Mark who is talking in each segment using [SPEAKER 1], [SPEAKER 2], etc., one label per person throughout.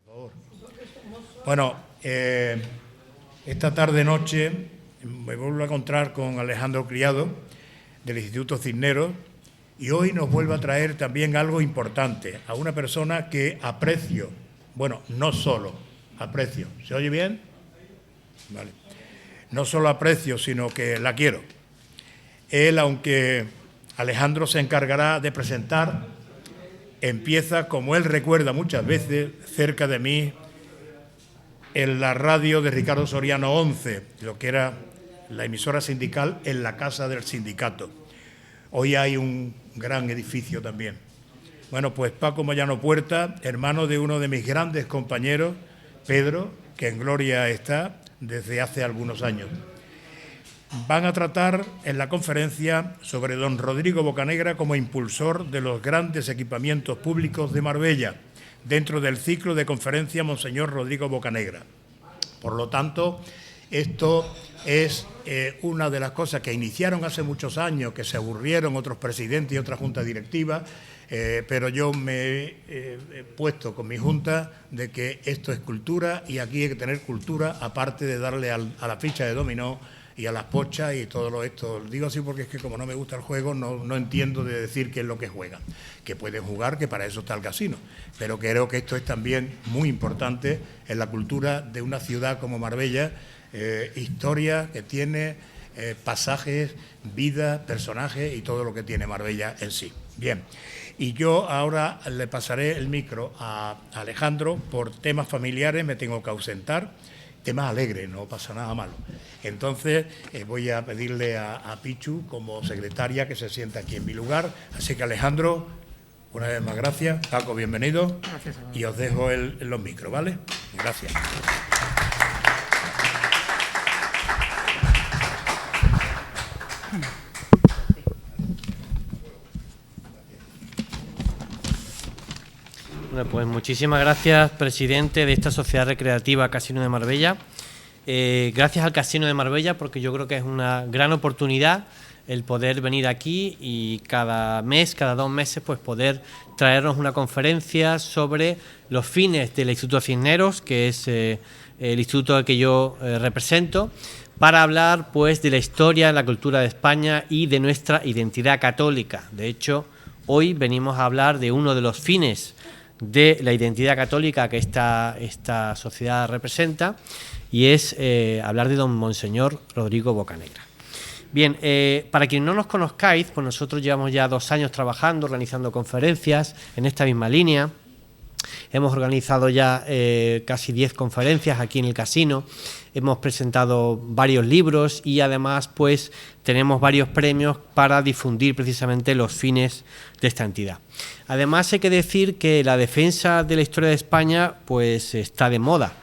[SPEAKER 1] favor. Bueno, esta tarde-noche me vuelvo a encontrar con Alejandro Criado, del Instituto Cisneros, y hoy nos vuelve a traer también algo importante, a una persona que aprecio, bueno, no solo aprecio, ¿se oye bien? Vale. No solo aprecio, sino que la quiero. Él, aunque Alejandro se encargará de presentar, empieza, como él recuerda muchas veces, cerca de mí, en la radio de Ricardo Soriano 11, lo que era la emisora sindical en la casa del sindicato. Hoy hay un gran edificio también. Bueno, pues Paco Moyano Puerta, hermano de uno de mis grandes compañeros, Pedro, que en gloria está desde hace algunos años. Van a tratar en la conferencia sobre don Rodrigo Bocanegra como impulsor de los grandes equipamientos públicos de Marbella, dentro del ciclo de conferencia Monseñor Rodrigo Bocanegra. Por lo tanto, esto es una de las cosas que iniciaron hace muchos años, que se aburrieron otros presidentes y otras juntas directivas, pero yo me he puesto con mi junta de que esto es cultura y aquí hay que tener cultura, aparte de darle a la ficha de dominó y a las pochas y todo esto. Digo así porque es que como no me gusta el juego, no entiendo de decir qué es lo que juegan. Que pueden jugar, que para eso está el casino. Pero creo que esto es también muy importante en la cultura de una ciudad como Marbella, historia que tiene, pasajes, vida, personajes y todo lo que tiene Marbella en sí. Bien, y yo ahora le pasaré el micro a Alejandro. Por temas familiares me tengo que ausentar. Temas alegres, no pasa nada malo. Entonces voy a pedirle a Pichu como secretaria que se sienta aquí en mi lugar. Así que Alejandro, una vez más gracias. Paco, bienvenido.
[SPEAKER 2] Gracias.
[SPEAKER 1] Y os dejo los micros, ¿vale? Gracias.
[SPEAKER 2] Bueno, pues muchísimas gracias, presidente de esta Sociedad Recreativa Casino de Marbella. Gracias al Casino de Marbella, porque yo creo que es una gran oportunidad el poder venir aquí y cada mes, cada 2 meses, pues poder traernos una conferencia sobre los fines del Instituto Cisneros, que es el instituto que yo represento, para hablar pues de la historia, la cultura de España y de nuestra identidad católica. De hecho, hoy venimos a hablar de uno de los fines de la identidad católica que esta sociedad representa, y es hablar de don Monseñor Rodrigo Bocanegra. Bien, para quienes no nos conozcáis, pues nosotros llevamos ya 2 años trabajando, organizando conferencias en esta misma línea. Hemos organizado ya casi 10 conferencias aquí en el casino, hemos presentado varios libros y además pues tenemos varios premios para difundir precisamente los fines de esta entidad. Además hay que decir que la defensa de la historia de España pues está de moda.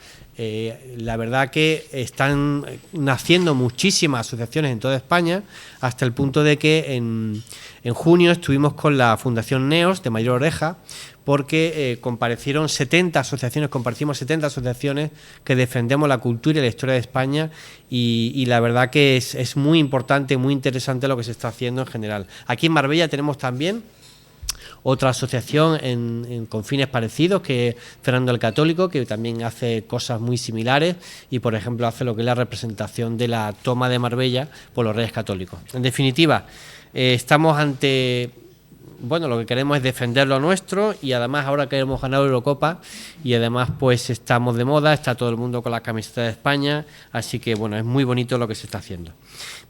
[SPEAKER 2] La verdad que están naciendo muchísimas asociaciones en toda España, hasta el punto de que en junio estuvimos con la Fundación Neos de Mayor Oreja, porque comparecimos 70 asociaciones que defendemos la cultura y la historia de España, y la verdad que es muy importante, muy interesante lo que se está haciendo en general. Aquí en Marbella tenemos también otra asociación con fines parecidos, que es Fernando el Católico, que también hace cosas muy similares y, por ejemplo, hace lo que es la representación de la toma de Marbella por los Reyes Católicos. En definitiva, estamos ante... Bueno, lo que queremos es defender lo nuestro, y además ahora que hemos ganado Eurocopa y además pues estamos de moda, está todo el mundo con la camiseta de España, así que bueno, es muy bonito lo que se está haciendo.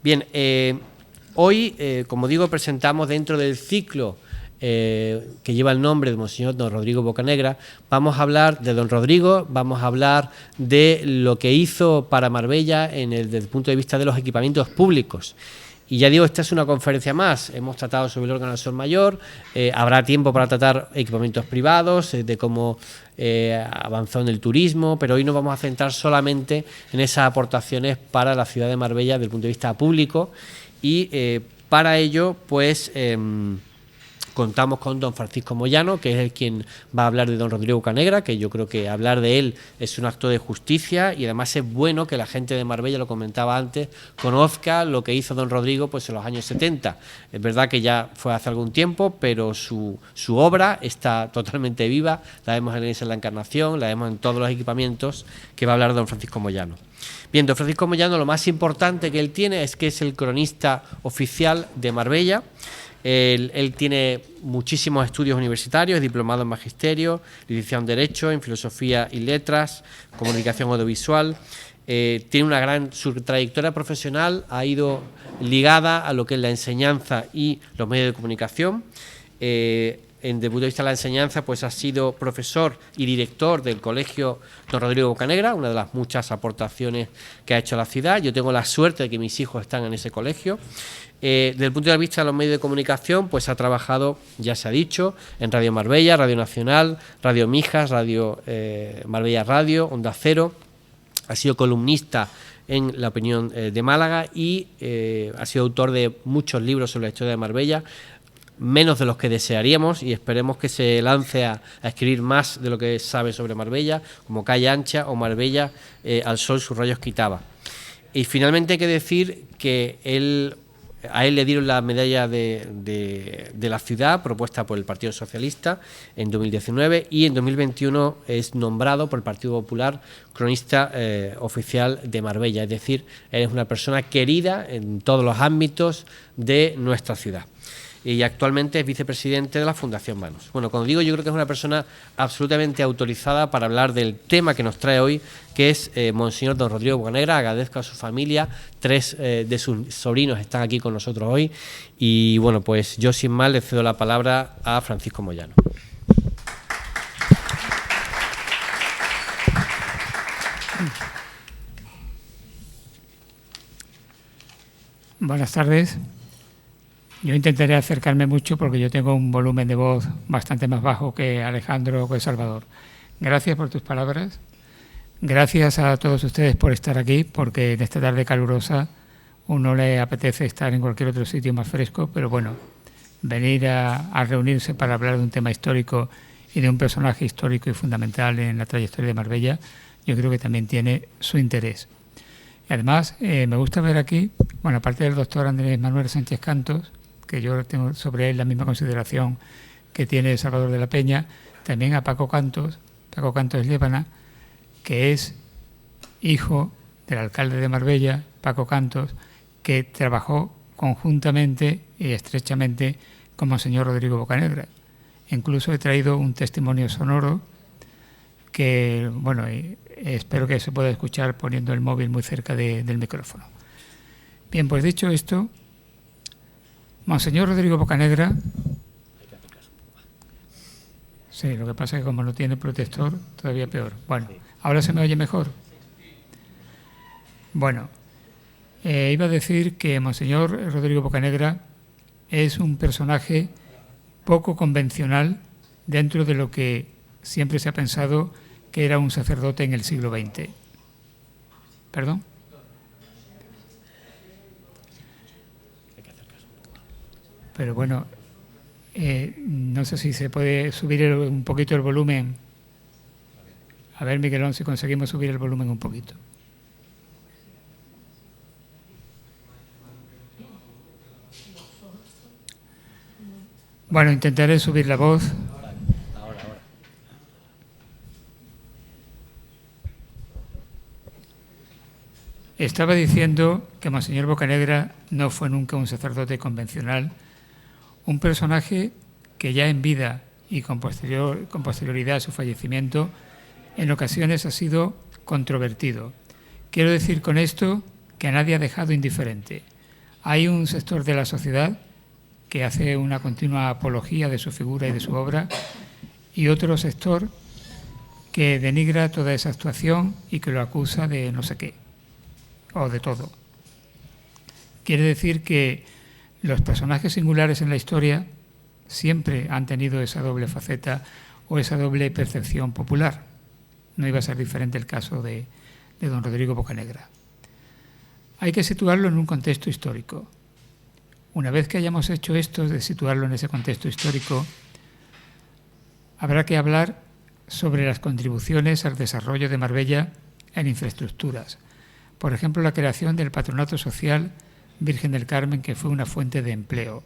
[SPEAKER 2] Bien, hoy, como digo, presentamos dentro del ciclo que lleva el nombre de Monseñor don Rodrigo Bocanegra. Vamos a hablar de don Rodrigo, vamos a hablar de lo que hizo para Marbella desde el punto de vista de los equipamientos públicos. Y ya digo, esta es una conferencia más. Hemos tratado sobre el órgano del Sol Mayor, habrá tiempo para tratar equipamientos privados, de cómo avanzó en el turismo, pero hoy nos vamos a centrar solamente en esas aportaciones para la ciudad de Marbella desde el punto de vista público, y para ello pues contamos con don Francisco Moyano, que es el quien va a hablar de don Rodrigo Bocanegra, que yo creo que hablar de él es un acto de justicia y además es bueno que la gente de Marbella, lo comentaba antes, conozca lo que hizo don Rodrigo pues en los años 70. Es verdad que ya fue hace algún tiempo, pero su obra está totalmente viva, la vemos en la Iglesia de la Encarnación, la vemos en todos los equipamientos que va a hablar don Francisco Moyano. Bien, don Francisco Moyano, lo más importante que él tiene es que es el cronista oficial de Marbella. Él tiene muchísimos estudios universitarios, es diplomado en Magisterio, licenciado en Derecho, en Filosofía y Letras, Comunicación Audiovisual. Tiene una su trayectoria profesional ha ido ligada a lo que es la enseñanza y los medios de comunicación. Desde el punto de vista de la enseñanza, pues ha sido profesor y director del Colegio don Rodrigo Bocanegra, una de las muchas aportaciones que ha hecho a la ciudad. Yo tengo la suerte de que mis hijos están en ese colegio. Desde el punto de vista de los medios de comunicación, pues ha trabajado, ya se ha dicho, en Radio Marbella, Radio Nacional, Radio Mijas, Radio Marbella Radio, Onda Cero. Ha sido columnista en La Opinión de Málaga y ha sido autor de muchos libros sobre la historia de Marbella, menos de los que desearíamos, y esperemos que se lance a escribir más de lo que sabe sobre Marbella, como Calle Ancha o Marbella, al sol sus rayos quitaba. Y finalmente hay que decir que a él le dieron la medalla de la ciudad propuesta por el Partido Socialista en 2019 y en 2021 es nombrado por el Partido Popular cronista oficial de Marbella, es decir, él es una persona querida en todos los ámbitos de nuestra ciudad. Y actualmente es vicepresidente de la Fundación Manos. Bueno, cuando digo, yo creo que es una persona absolutamente autorizada para hablar del tema que nos trae hoy, que es Monseñor don Rodrigo Bocanegra. Agradezco a su familia, 3 de sus sobrinos están aquí con nosotros hoy y bueno, pues yo sin más le cedo la palabra a Francisco Moyano.
[SPEAKER 3] Buenas tardes. Yo intentaré acercarme mucho porque yo tengo un volumen de voz bastante más bajo que Alejandro o que Salvador. Gracias por tus palabras. Gracias a todos ustedes por estar aquí, porque en esta tarde calurosa uno le apetece estar en cualquier otro sitio más fresco, pero bueno, venir a reunirse para hablar de un tema histórico y de un personaje histórico y fundamental en la trayectoria de Marbella, yo creo que también tiene su interés. Y además, me gusta ver aquí, bueno, aparte del doctor Andrés Manuel Sánchez Cantos, que yo tengo sobre él la misma consideración que tiene Salvador de la Peña, también a Paco Cantos Lévana, que es hijo del alcalde de Marbella, Paco Cantos, que trabajó conjuntamente y estrechamente con Monseñor Rodrigo Bocanegra. Incluso he traído un testimonio sonoro que, bueno, espero que se pueda escuchar poniendo el móvil muy cerca del micrófono. Bien, pues dicho esto, Monseñor Rodrigo Bocanegra, sí, lo que pasa es que como no tiene protector, todavía peor. Bueno, ¿ahora se me oye mejor? Bueno, iba a decir que Monseñor Rodrigo Bocanegra es un personaje poco convencional dentro de lo que siempre se ha pensado que era un sacerdote en el siglo XX. ¿Perdón? Pero bueno, no sé si se puede subir un poquito el volumen. A ver, Miguelón, si conseguimos subir el volumen un poquito. Bueno, intentaré subir la voz.
[SPEAKER 2] Ahora.
[SPEAKER 3] Estaba diciendo que Monseñor Bocanegra no fue nunca un sacerdote convencional, un personaje que ya en vida y con posterioridad a su fallecimiento, en ocasiones ha sido controvertido. Quiero decir con esto que a nadie ha dejado indiferente. Hay un sector de la sociedad que hace una continua apología de su figura y de su obra, y otro sector que denigra toda esa actuación y que lo acusa de no sé qué, o de todo. Quiere decir que los personajes singulares en la historia siempre han tenido esa doble faceta o esa doble percepción popular. No iba a ser diferente el caso de don Rodrigo Bocanegra. Hay que situarlo en un contexto histórico. Una vez que hayamos hecho esto, de situarlo en ese contexto histórico, habrá que hablar sobre las contribuciones al desarrollo de Marbella en infraestructuras. Por ejemplo, la creación del Patronato Social Virgen del Carmen, que fue una fuente de empleo.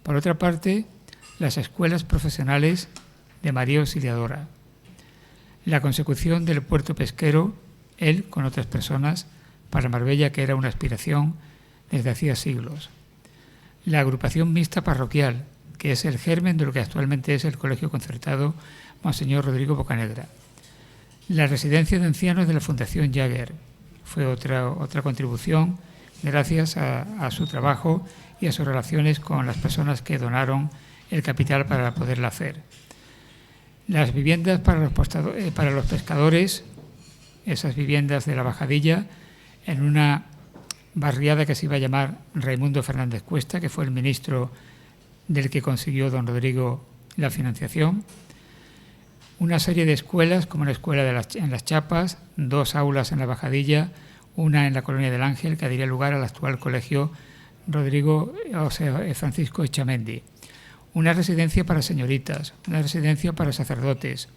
[SPEAKER 3] Por otra parte, las escuelas profesionales de María Auxiliadora. La consecución del puerto pesquero, él con otras personas, para Marbella, que era una aspiración desde hacía siglos. La agrupación mixta parroquial, que es el germen de lo que actualmente es el Colegio Concertado Monseñor Rodrigo Bocanegra. La residencia de ancianos de la Fundación Jagger fue otra contribución gracias a su trabajo y a sus relaciones con las personas que donaron el capital para poderla hacer. Las viviendas para los pescadores, esas viviendas de la Bajadilla, en una barriada que se iba a llamar Raimundo Fernández Cuesta, que fue el ministro del que consiguió don Rodrigo la financiación. Una serie de escuelas, como una escuela en Las Chapas, 2 aulas en la Bajadilla, una en la Colonia del Ángel, que daría lugar al actual colegio Francisco Echamendi. Una residencia para señoritas, una residencia para sacerdotes.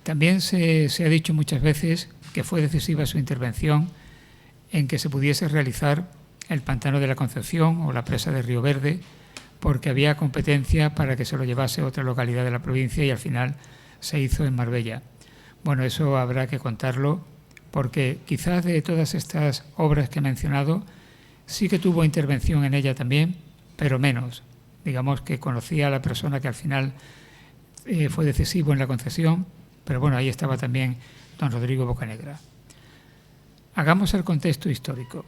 [SPEAKER 3] También se ha dicho muchas veces que fue decisiva su intervención en que se pudiese realizar el Pantano de la Concepción o la presa de Río Verde, porque había competencia para que se lo llevase otra localidad de la provincia y al final se hizo en Marbella. Bueno, eso habrá que contarlo, porque quizás de todas estas obras que he mencionado, sí que tuvo intervención en ella también, pero menos. Digamos que conocía a la persona que al final fue decisivo en la concesión, pero bueno, ahí estaba también don Rodrigo Bocanegra. Hagamos el contexto histórico.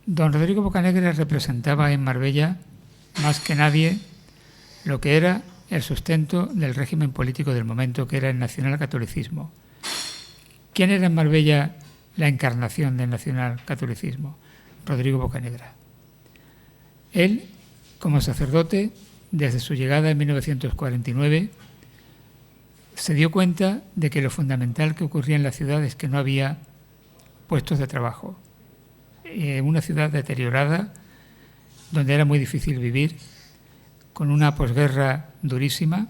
[SPEAKER 3] Don Rodrigo Bocanegra representaba en Marbella, más que nadie, lo que era el sustento del régimen político del momento, que era el nacionalcatolicismo. ¿Quién era en Marbella la encarnación del nacionalcatolicismo? Rodrigo Bocanegra. Él, como sacerdote, desde su llegada en 1949, se dio cuenta de que lo fundamental que ocurría en la ciudad es que no había puestos de trabajo. Una ciudad deteriorada, donde era muy difícil vivir, con una posguerra durísima,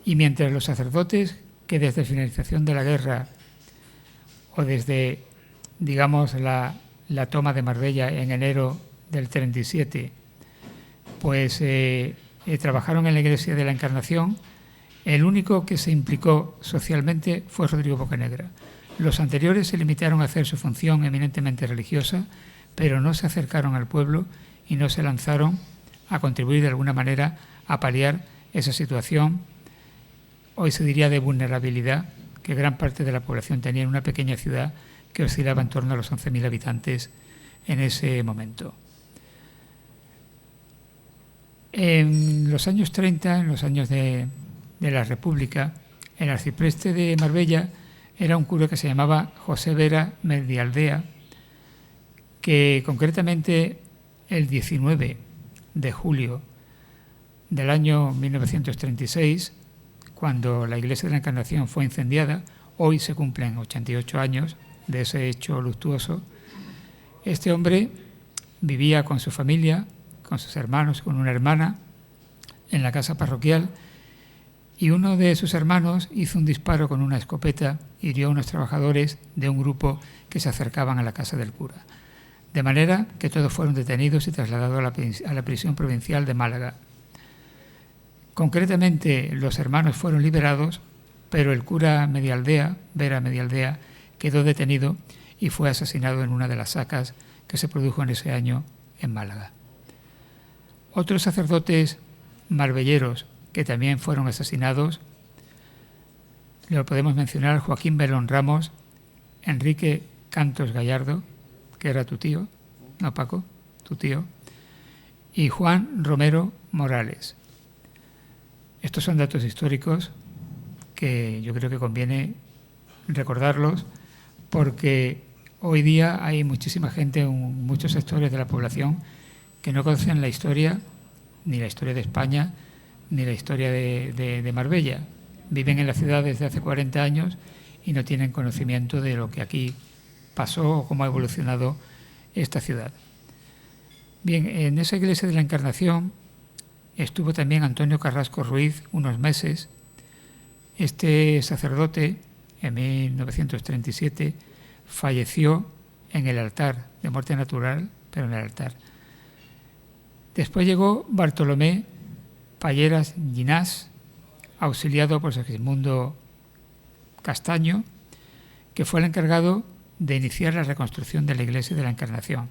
[SPEAKER 3] y mientras los sacerdotes que desde la finalización de la guerra o desde, digamos, la toma de Marbella en enero del 37, pues trabajaron en la Iglesia de la Encarnación, el único que se implicó socialmente fue Rodrigo Bocanegra. Los anteriores se limitaron a hacer su función eminentemente religiosa, pero no se acercaron al pueblo y no se lanzaron a contribuir de alguna manera a paliar esa situación, hoy se diría de vulnerabilidad, que gran parte de la población tenía en una pequeña ciudad que oscilaba en torno a los 11.000 habitantes en ese momento. En los años 30, en los años de la República, el arcipreste de Marbella era un cura que se llamaba José Vera Medialdea, que concretamente el 19 de julio del año 1936, cuando la Iglesia de la Encarnación fue incendiada, hoy se cumplen 88 años de ese hecho luctuoso, este hombre vivía con su familia, con sus hermanos, con una hermana, en la casa parroquial, y uno de sus hermanos hizo un disparo con una escopeta y hirió a unos trabajadores de un grupo que se acercaban a la casa del cura. De manera que todos fueron detenidos y trasladados a la prisión provincial de Málaga. Concretamente, los hermanos fueron liberados, pero el cura Vera Medialdea, quedó detenido y fue asesinado en una de las sacas que se produjo en ese año en Málaga. Otros sacerdotes marbelleros que también fueron asesinados, lo podemos mencionar: Joaquín Belón Ramos, Enrique Cantos Gallardo, que era tu tío, no Paco, tu tío, y Juan Romero Morales. Estos son datos históricos que yo creo que conviene recordarlos, porque hoy día hay muchísima gente, muchos sectores de la población que no conocen la historia, ni la historia de España, ni la historia de Marbella. Viven en la ciudad desde hace 40 años y no tienen conocimiento de lo que aquí pasó o cómo ha evolucionado esta ciudad. Bien, en esa iglesia de la Encarnación estuvo también Antonio Carrasco Ruiz unos meses. Este sacerdote, en 1937, falleció en el altar, de muerte natural, pero en el altar. Después llegó Bartolomé Palleras Llinás, auxiliado por Segismundo Castaño, que fue el encargado de iniciar la reconstrucción de la iglesia de la Encarnación.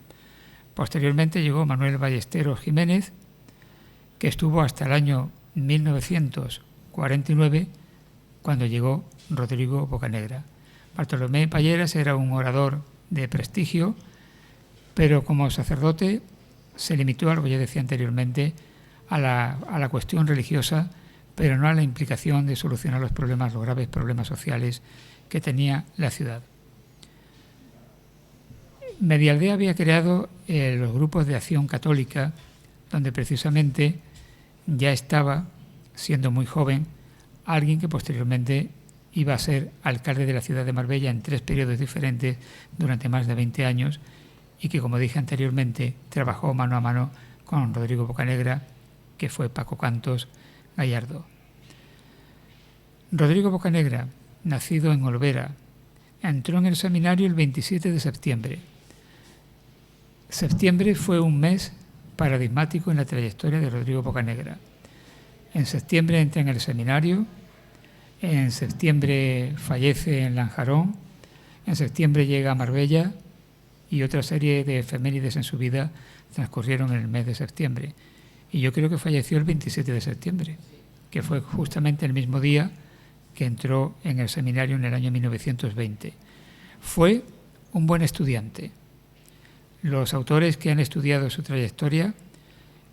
[SPEAKER 3] Posteriormente llegó Manuel Ballesteros Jiménez, que estuvo hasta el año 1949, cuando llegó Rodrigo Bocanegra. Bartolomé Palleras era un orador de prestigio, pero como sacerdote se limitó a lo que ya decía anteriormente, a la cuestión religiosa, pero no a la implicación de solucionar los graves problemas sociales que tenía la ciudad. Medialdea había creado los grupos de acción católica, donde precisamente ya estaba, siendo muy joven, alguien que posteriormente iba a ser alcalde de la ciudad de Marbella en 3 periodos diferentes durante más de 20 años y que, como dije anteriormente, trabajó mano a mano con Rodrigo Bocanegra, que fue Paco Cantos Gallardo. Rodrigo Bocanegra, nacido en Olvera, entró en el seminario el 27 de septiembre. Septiembre fue un mes paradigmático en la trayectoria de Rodrigo Bocanegra. En septiembre entra en el seminario, en septiembre fallece en Lanjarón, en septiembre llega a Marbella y otra serie de efemérides en su vida transcurrieron en el mes de septiembre. Y yo creo que falleció el 27 de septiembre, que fue justamente el mismo día que entró en el seminario en el año 1920. Fue un buen estudiante. Los autores que han estudiado su trayectoria,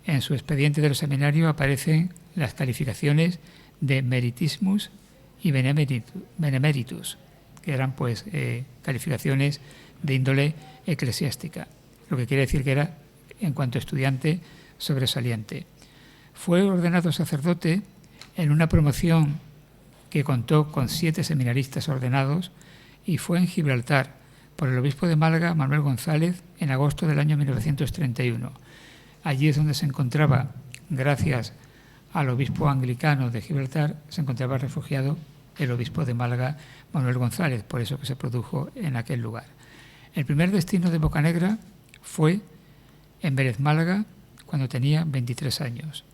[SPEAKER 3] en su expediente del seminario aparecen las calificaciones de Meritismus y Benemeritus, que eran pues calificaciones de índole eclesiástica, lo que quiere decir que era, en cuanto a estudiante, sobresaliente. Fue ordenado sacerdote en una promoción que contó con 7 seminaristas ordenados y fue en Gibraltar por el obispo de Málaga, Manuel González, en agosto del año 1931. Allí es donde se encontraba, gracias al obispo anglicano de Gibraltar, se encontraba refugiado el obispo de Málaga, Manuel González, por eso que se produjo en aquel lugar. El primer destino de Bocanegra fue en Vélez, Málaga, cuando tenía 23 años.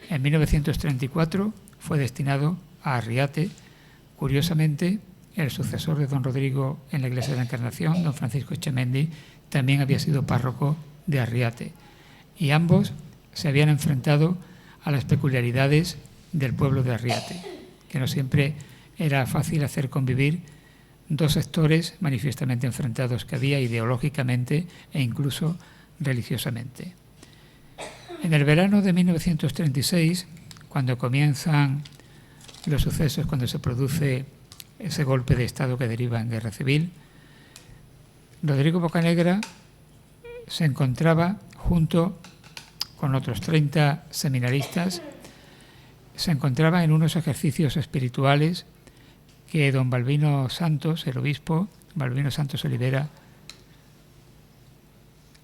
[SPEAKER 3] En 1934 fue destinado a Arriate. Curiosamente, el sucesor de don Rodrigo en la iglesia de la Encarnación, don Francisco Echemendi, también había sido párroco de Arriate. Y ambos se habían enfrentado a las peculiaridades del pueblo de Arriate, que no siempre era fácil hacer convivir 2 sectores manifiestamente enfrentados que había ideológicamente e incluso religiosamente. En el verano de 1936, cuando comienzan los sucesos, cuando se produce ese golpe de Estado que deriva en guerra civil, Rodrigo Bocanegra se encontraba junto con otros 30 seminaristas, se encontraba en unos ejercicios espirituales que don Balbino Santos, el obispo, Balbino Santos Olivera,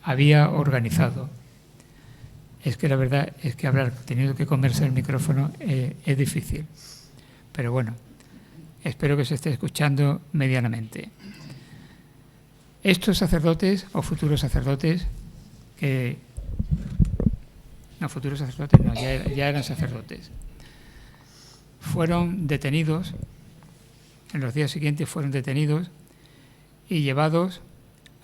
[SPEAKER 3] había organizado. Es que la verdad es que hablar teniendo que comerse el micrófono es difícil. Pero bueno, espero que se esté escuchando medianamente. Estos sacerdotes o futuros sacerdotes ya eran sacerdotes, fueron detenidos, en los días siguientes fueron detenidos y llevados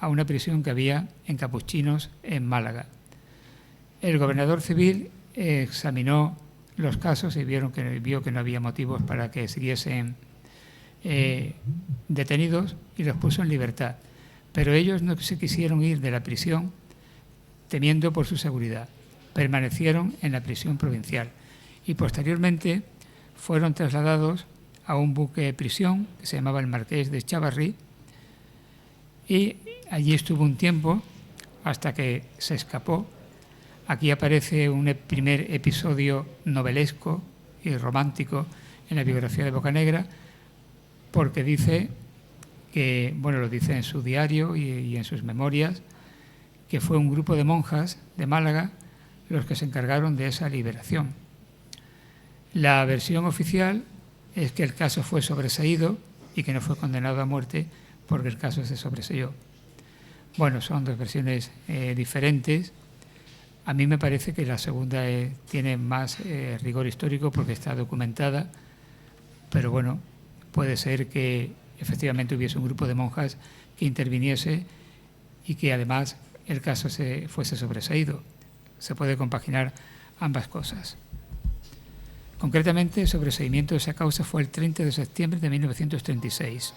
[SPEAKER 3] a una prisión que había en Capuchinos, en Málaga. El gobernador civil examinó los casos y vio que no había motivos para que siguiesen detenidos y los puso en libertad. Pero ellos no se quisieron ir de la prisión temiendo por su seguridad. Permanecieron en la prisión provincial y posteriormente fueron trasladados a un buque de prisión que se llamaba el Marqués de Chavarrí y allí estuvo un tiempo hasta que se escapó. Aquí aparece un primer episodio novelesco y romántico en la biografía de Bocanegra, porque dice que, bueno, lo dice en su diario y en sus memorias, que fue un grupo de monjas de Málaga los que se encargaron de esa liberación. La versión oficial es que el caso fue sobreseído y que no fue condenado a muerte porque el caso se sobreseyó. Bueno, son dos versiones diferentes. A mí me parece que la segunda tiene más rigor histórico porque está documentada, pero bueno, puede ser que efectivamente hubiese un grupo de monjas que interviniese y que además el caso fuese sobreseído. Se puede compaginar ambas cosas. Concretamente, el sobreseimiento de esa causa fue el 30 de septiembre de 1936.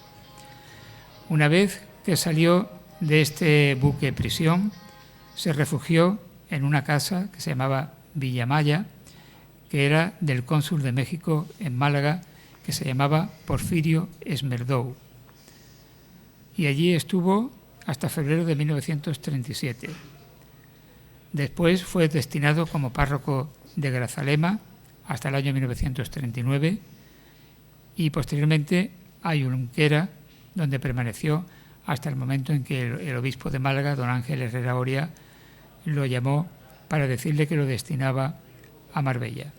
[SPEAKER 3] Una vez que salió de este buque prisión, se refugió en una casa que se llamaba Villamaya, que era del cónsul de México en Málaga, que se llamaba Porfirio Esmerdou. Y allí estuvo hasta febrero de 1937. Después fue destinado como párroco de Grazalema hasta el año 1939 y posteriormente a Junquera, donde permaneció hasta el momento en que el obispo de Málaga, don Ángel Herrera Oria, lo llamó para decirle que lo destinaba a Marbella.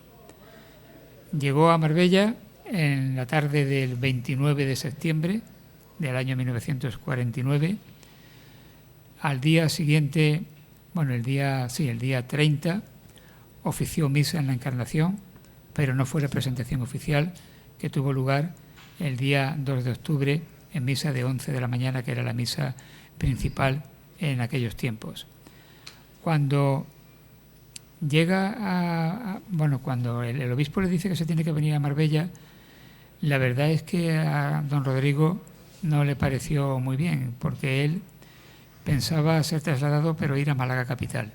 [SPEAKER 3] Llegó a Marbella en la tarde del 29 de septiembre del año 1949. Al día siguiente, bueno, el día 30, ofició misa en la Encarnación, pero no fue la presentación oficial, que tuvo lugar el día 2 de octubre en misa de 11 de la mañana, que era la misa principal en aquellos tiempos. Cuando llega cuando el obispo le dice que se tiene que venir a Marbella, la verdad es que a don Rodrigo no le pareció muy bien, porque él pensaba ser trasladado pero ir a Málaga capital.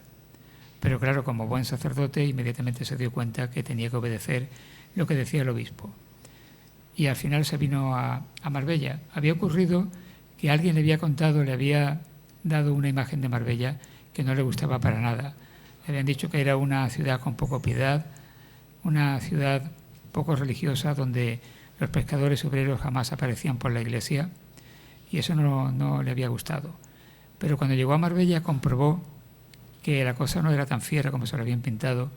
[SPEAKER 3] Pero claro, como buen sacerdote, inmediatamente se dio cuenta que tenía que obedecer lo que decía el obispo. Y al final se vino a Marbella. Había ocurrido que alguien le había contado, le había dado una imagen de Marbella que no le gustaba para nada. Le habían dicho que era una ciudad con poco piedad, una ciudad poco religiosa, donde los pescadores obreros jamás aparecían por la iglesia, y eso no le había gustado. Pero cuando llegó a Marbella comprobó que la cosa no era tan fiera como se lo habían pintado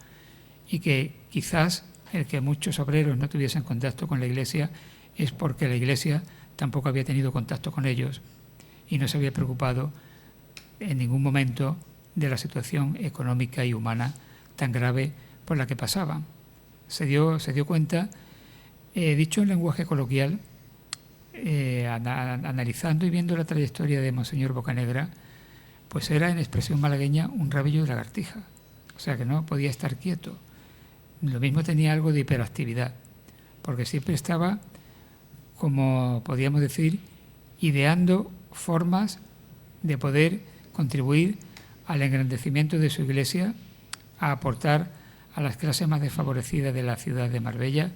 [SPEAKER 3] y que quizás el que muchos obreros no tuviesen contacto con la iglesia es porque la iglesia tampoco había tenido contacto con ellos y no se había preocupado en ningún momento de la situación económica y humana tan grave por la que pasaban. Se dio cuenta, dicho en lenguaje coloquial, analizando y viendo la trayectoria de Monseñor Bocanegra, pues era en expresión malagueña un rabillo de lagartija, o sea que no podía estar quieto. Lo mismo tenía algo de hiperactividad, porque siempre estaba, como podríamos decir, ideando formas de poder contribuir al engrandecimiento de su iglesia, a aportar a las clases más desfavorecidas de la ciudad de Marbella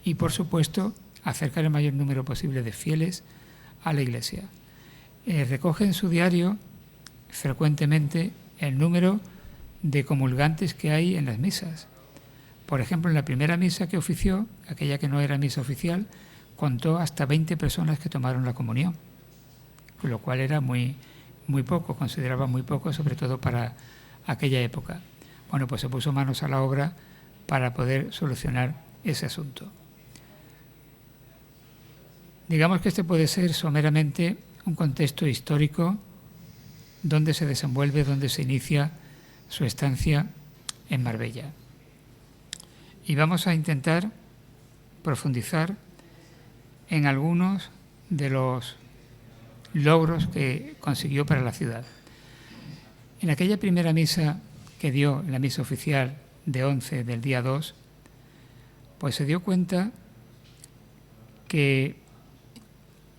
[SPEAKER 3] y, por supuesto, acercar el mayor número posible de fieles a la iglesia. Recoge en su diario frecuentemente el número de comulgantes que hay en las misas. Por ejemplo, en la primera misa que ofició, aquella que no era misa oficial, contó hasta 20 personas que tomaron la comunión, lo cual era muy poco, consideraba muy poco, sobre todo para aquella época. Bueno, pues se puso manos a la obra para poder solucionar ese asunto. Digamos que este puede ser someramente un contexto histórico donde se desenvuelve, donde se inicia su estancia en Marbella. Y vamos a intentar profundizar en algunos de los logros que consiguió para la ciudad. En aquella primera misa que dio, la misa oficial de 11 del día 2, pues se dio cuenta que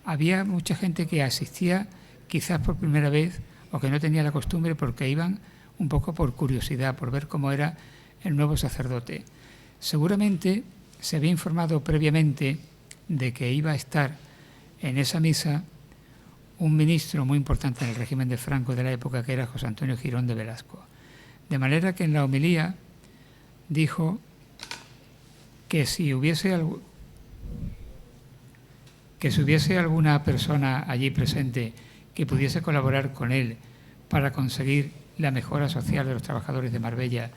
[SPEAKER 3] había mucha gente que asistía quizás por primera vez o que no tenía la costumbre porque iban un poco por curiosidad, por ver cómo era el nuevo sacerdote. Seguramente se había informado previamente de que iba a estar en esa misa un ministro muy importante en el régimen de Franco de la época, que era José Antonio Girón de Velasco. De manera que en la homilía dijo que si hubiese que si hubiese alguna persona allí presente que pudiese colaborar con él para conseguir la mejora social de los trabajadores de Marbella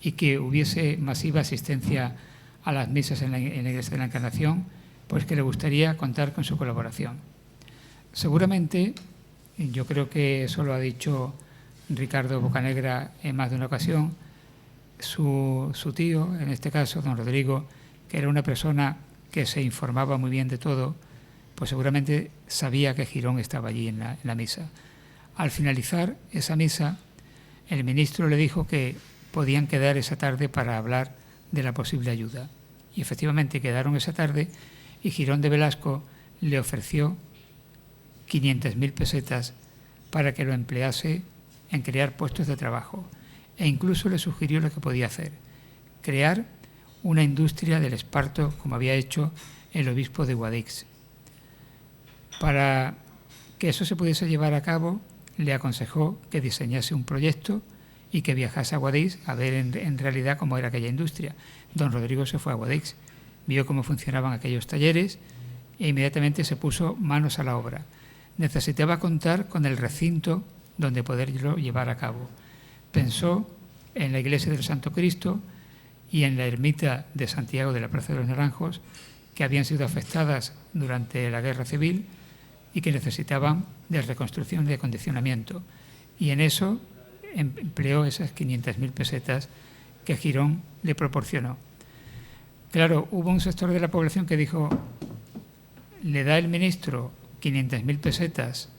[SPEAKER 3] y que hubiese masiva asistencia a las misas en la Iglesia de la Encarnación, pues que le gustaría contar con su colaboración. Seguramente, yo creo que eso lo ha dicho Ricardo Bocanegra en más de una ocasión, su tío, en este caso don Rodrigo, que era una persona que se informaba muy bien de todo, pues seguramente sabía que Girón estaba allí en la misa. Al finalizar esa misa, el ministro le dijo que podían quedar esa tarde para hablar de la posible ayuda. Y efectivamente quedaron esa tarde y Girón de Velasco le ofreció 500.000 pesetas para que lo emplease en crear puestos de trabajo e incluso le sugirió lo que podía hacer, crear una industria del esparto como había hecho el obispo de Guadix. Para que eso se pudiese llevar a cabo, le aconsejó que diseñase un proyecto y que viajase a Guadix a ver en realidad cómo era aquella industria. Don Rodrigo se fue a Guadix, vio cómo funcionaban aquellos talleres e inmediatamente se puso manos a la obra. Necesitaba contar con el recinto donde poderlo llevar a cabo. Pensó en la iglesia del Santo Cristo y en la ermita de Santiago de la Plaza de los Naranjos, que habían sido afectadas durante la Guerra Civil y que necesitaban de reconstrucción y de acondicionamiento. Y en eso empleó esas 500.000 pesetas que Girón le proporcionó. Claro, hubo un sector de la población que dijo, le da el ministro 500.000 pesetas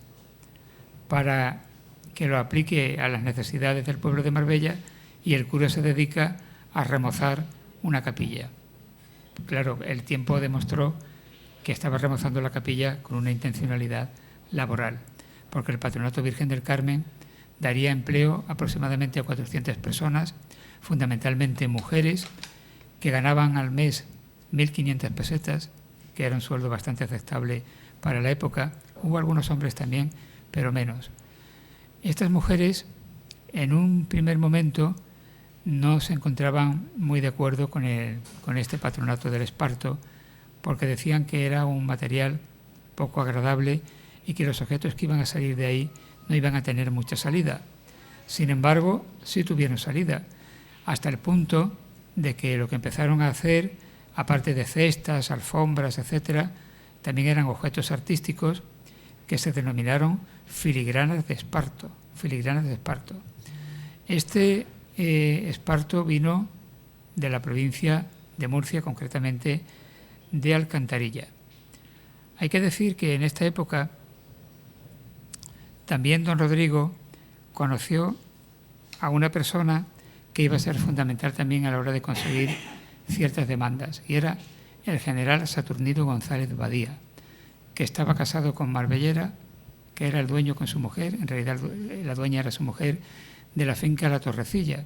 [SPEAKER 3] para que lo aplique a las necesidades del pueblo de Marbella y el cura se dedica a remozar una capilla. Claro, el tiempo demostró que estaba remozando la capilla con una intencionalidad laboral, porque el Patronato Virgen del Carmen daría empleo aproximadamente a 400 personas, fundamentalmente mujeres, que ganaban al mes 1.500 pesetas, que era un sueldo bastante aceptable para la época. Hubo algunos hombres también, pero menos. Estas mujeres, en un primer momento, no se encontraban muy de acuerdo con este patronato del esparto, porque decían que era un material poco agradable y que los objetos que iban a salir de ahí no iban a tener mucha salida. Sin embargo, sí tuvieron salida, hasta el punto de que lo que empezaron a hacer, aparte de cestas, alfombras, etcétera, también eran objetos artísticos que se denominaron filigranas de esparto. Este esparto vino de la provincia de Murcia, concretamente de Alcantarilla. Hay que decir que en esta época también don Rodrigo conoció a una persona que iba a ser fundamental también a la hora de conseguir ciertas demandas, y era el general Saturnino González Badía, que estaba casado con Marbellera, que era el dueño con su mujer, en realidad la dueña era su mujer, de la finca La Torrecilla,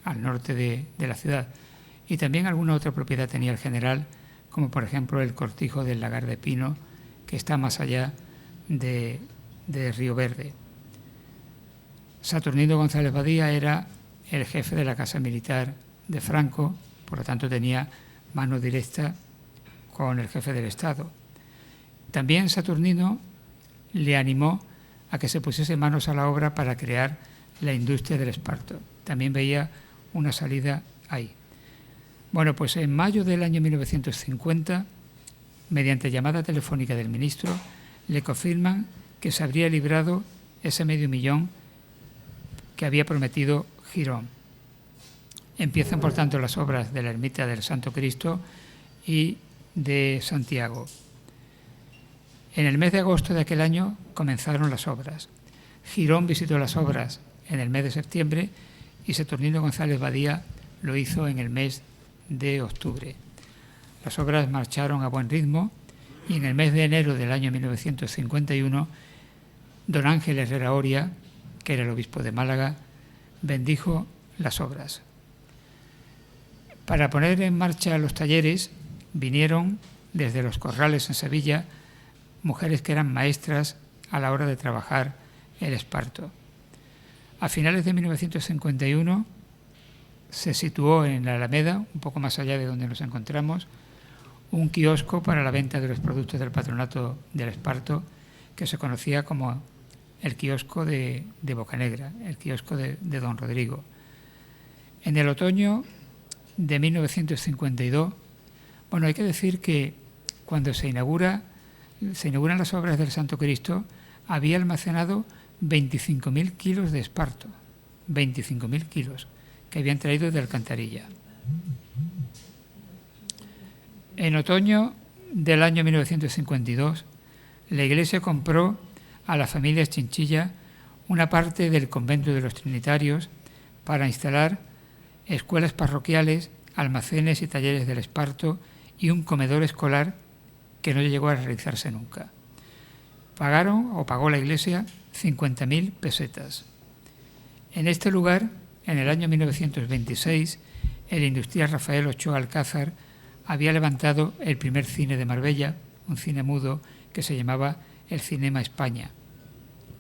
[SPEAKER 3] al norte de la ciudad. Y también alguna otra propiedad tenía el general, como por ejemplo el cortijo del Lagar de Pino, que está más allá de Río Verde. Saturnino González Badía era el jefe de la Casa Militar de Franco, por lo tanto tenía mano directa con el jefe del Estado. También Saturnino le animó a que se pusiese manos a la obra para crear la industria del esparto. También veía una salida ahí. Bueno, pues en mayo del año 1950, mediante llamada telefónica del ministro, le confirman que se habría librado ese $500.000 que había prometido Girón. Empiezan, por tanto, las obras de la ermita del Santo Cristo y de Santiago. En el mes de agosto de aquel año comenzaron las obras. Girón visitó las obras en el mes de septiembre y Saturnino González Badía lo hizo en el mes de octubre. Las obras marcharon a buen ritmo y en el mes de enero del año 1951, don Ángel Herrera Oria, que era el obispo de Málaga, bendijo las obras. Para poner en marcha los talleres vinieron desde los Corrales en Sevilla mujeres que eran maestras a la hora de trabajar el esparto. A finales de 1951 se situó en la Alameda, un poco más allá de donde nos encontramos, un kiosco para la venta de los productos del Patronato del Esparto, que se conocía como el kiosco de Bocanegra, el kiosco de don Rodrigo. En el otoño de 1952, bueno, hay que decir que cuando se inauguran las obras del Santo Cristo, había almacenado 25.000 kilos de esparto, 25.000 kilos, que habían traído de Alcantarilla. En otoño del año 1952, la Iglesia compró a la familia Chinchilla una parte del convento de los Trinitarios para instalar escuelas parroquiales, almacenes y talleres del esparto y un comedor escolar que no llegó a realizarse nunca. Pagó la Iglesia 50.000 pesetas. En este lugar, en el año 1926, el industrial Rafael Ochoa Alcázar había levantado el primer cine de Marbella, un cine mudo que se llamaba el Cinema España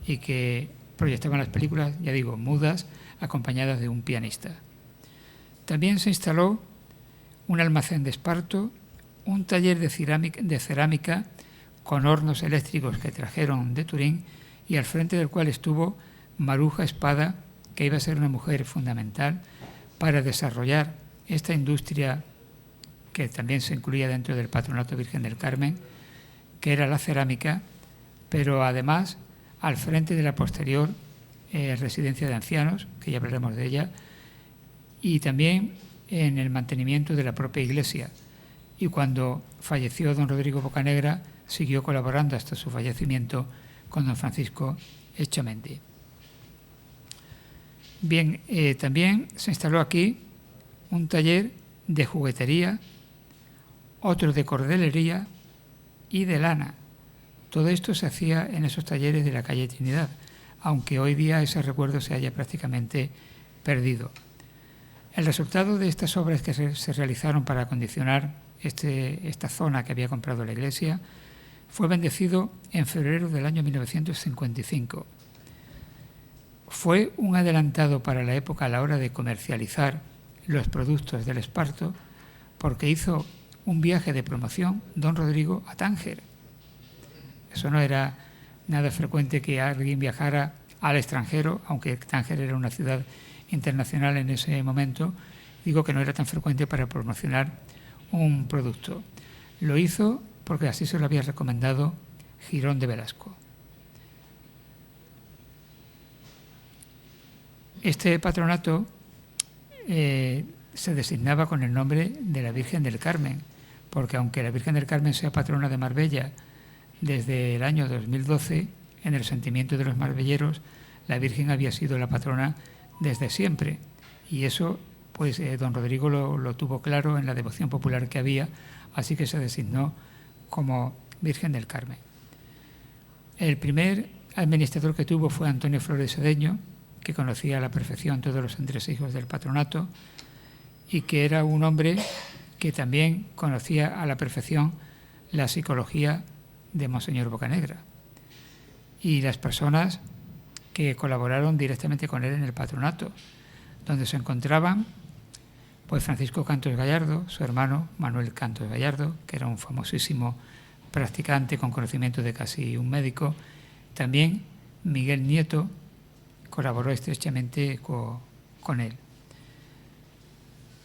[SPEAKER 3] y que proyectaban las películas, ya digo, mudas, acompañadas de un pianista. También se instaló un almacén de esparto, un taller de cerámica con hornos eléctricos que trajeron de Turín y al frente del cual estuvo Maruja Espada, que iba a ser una mujer fundamental para desarrollar esta industria que también se incluía dentro del Patronato Virgen del Carmen, que era la cerámica, pero además al frente de la posterior residencia de ancianos, que ya hablaremos de ella, y también en el mantenimiento de la propia iglesia. Y cuando falleció don Rodrigo Bocanegra, siguió colaborando hasta su fallecimiento con don Francisco Echamendi. Bien, también se instaló aquí un taller de juguetería, otro de cordelería y de lana. Todo esto se hacía en esos talleres de la calle Trinidad, aunque hoy día ese recuerdo se haya prácticamente perdido. El resultado de estas obras que se realizaron para acondicionar esta zona que había comprado la Iglesia fue bendecido en febrero del año 1955. Fue un adelantado para la época a la hora de comercializar los productos del esparto, porque hizo un viaje de promoción don Rodrigo a Tánger. Eso no era nada frecuente que alguien viajara al extranjero, aunque Tánger era una ciudad internacional en ese momento. Digo que no era tan frecuente para promocionar un producto. Lo hizo porque así se lo había recomendado Girón de Velasco. Este patronato se designaba con el nombre de la Virgen del Carmen, porque aunque la Virgen del Carmen sea patrona de Marbella desde el año 2012, en el sentimiento de los marbelleros, la Virgen había sido la patrona desde siempre. Y eso, pues don Rodrigo lo tuvo claro en la devoción popular que había, así que se designó como Virgen del Carmen. El primer administrador que tuvo fue Antonio Flores Sedeño, que conocía a la perfección todos los entresijos del patronato y que era un hombre que también conocía a la perfección la psicología de Monseñor Bocanegra y las personas que colaboraron directamente con él en el patronato, donde se encontraban pues Francisco Cantos Gallardo, su hermano Manuel Cantos Gallardo, que era un famosísimo practicante con conocimiento de casi un médico, también Miguel Nieto colaboró estrechamente con él.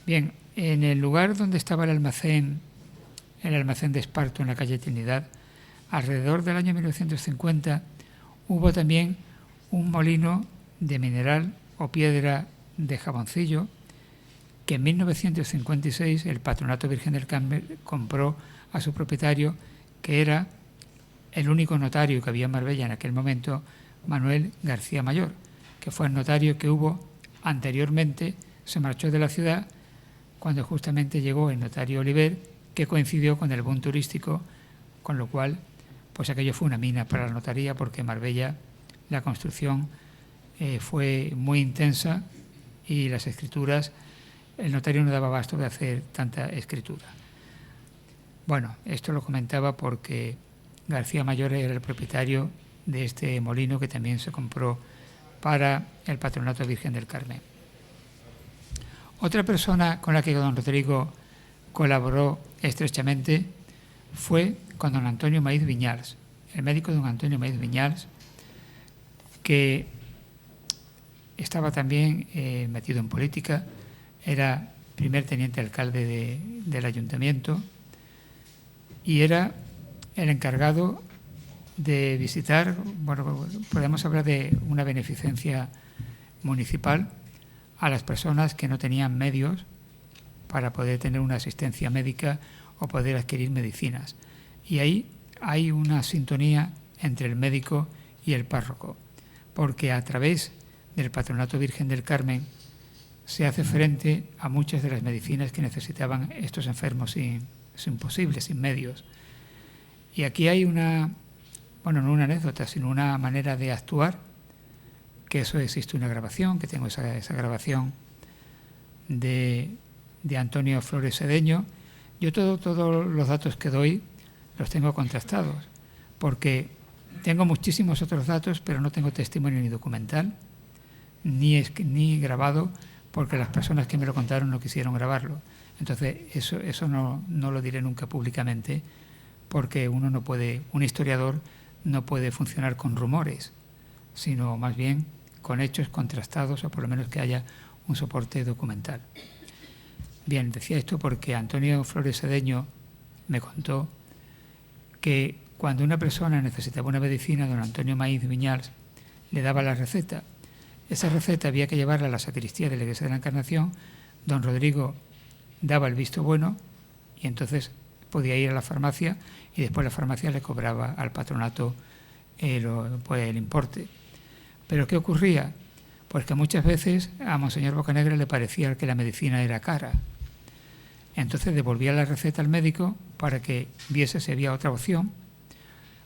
[SPEAKER 3] Bien, en el lugar donde estaba el almacén de esparto en la calle Trinidad, alrededor del año 1950 hubo también un molino de mineral o piedra de jaboncillo que en 1956 el Patronato Virgen del Carmen compró a su propietario, que era el único notario que había en Marbella en aquel momento, Manuel García Mayor, que fue el notario que hubo anteriormente, se marchó de la ciudad cuando justamente llegó el notario Oliver, que coincidió con el boom turístico, con lo cual pues aquello fue una mina para la notaría, porque en Marbella la construcción fue muy intensa y las escrituras, el notario no daba abasto de hacer tanta escritura. Bueno, esto lo comentaba porque García Mayor era el propietario de este molino que también se compró para el Patronato Virgen del Carmen. Otra persona con la que don Rodrigo colaboró estrechamente fue con don Antonio Maíz Viñals, el médico don Antonio Maíz Viñals, que estaba también metido en política, era primer teniente alcalde del ayuntamiento y era el encargado de visitar, bueno, podemos hablar de una beneficencia municipal a las personas que no tenían medios para poder tener una asistencia médica o poder adquirir medicinas. Y ahí hay una sintonía entre el médico y el párroco, porque a través del Patronato Virgen del Carmen se hace frente a muchas de las medicinas que necesitaban estos enfermos sin posibles, sin medios. Y aquí hay una, bueno, no una anécdota, sino una manera de actuar, que eso existe una grabación, que tengo esa grabación de Antonio Flores Sedeño. Yo todos los datos que doy los tengo contrastados, porque tengo muchísimos otros datos, pero no tengo testimonio ni documental, ni grabado, porque las personas que me lo contaron no quisieron grabarlo. Entonces, eso no lo diré nunca públicamente, porque un historiador no puede funcionar con rumores, sino más bien con hechos contrastados, o por lo menos que haya un soporte documental. Bien, decía esto porque Antonio Flores Sedeño me contó que cuando una persona necesitaba una medicina, don Antonio Maíz Viñals le daba la receta. Esa receta había que llevarla a la sacristía de la Iglesia de la Encarnación, don Rodrigo daba el visto bueno y entonces podía ir a la farmacia y después la farmacia le cobraba al patronato el importe. ¿Pero qué ocurría? Pues que muchas veces a Monseñor Bocanegra le parecía que la medicina era cara. Entonces devolvía la receta al médico para que viese si había otra opción.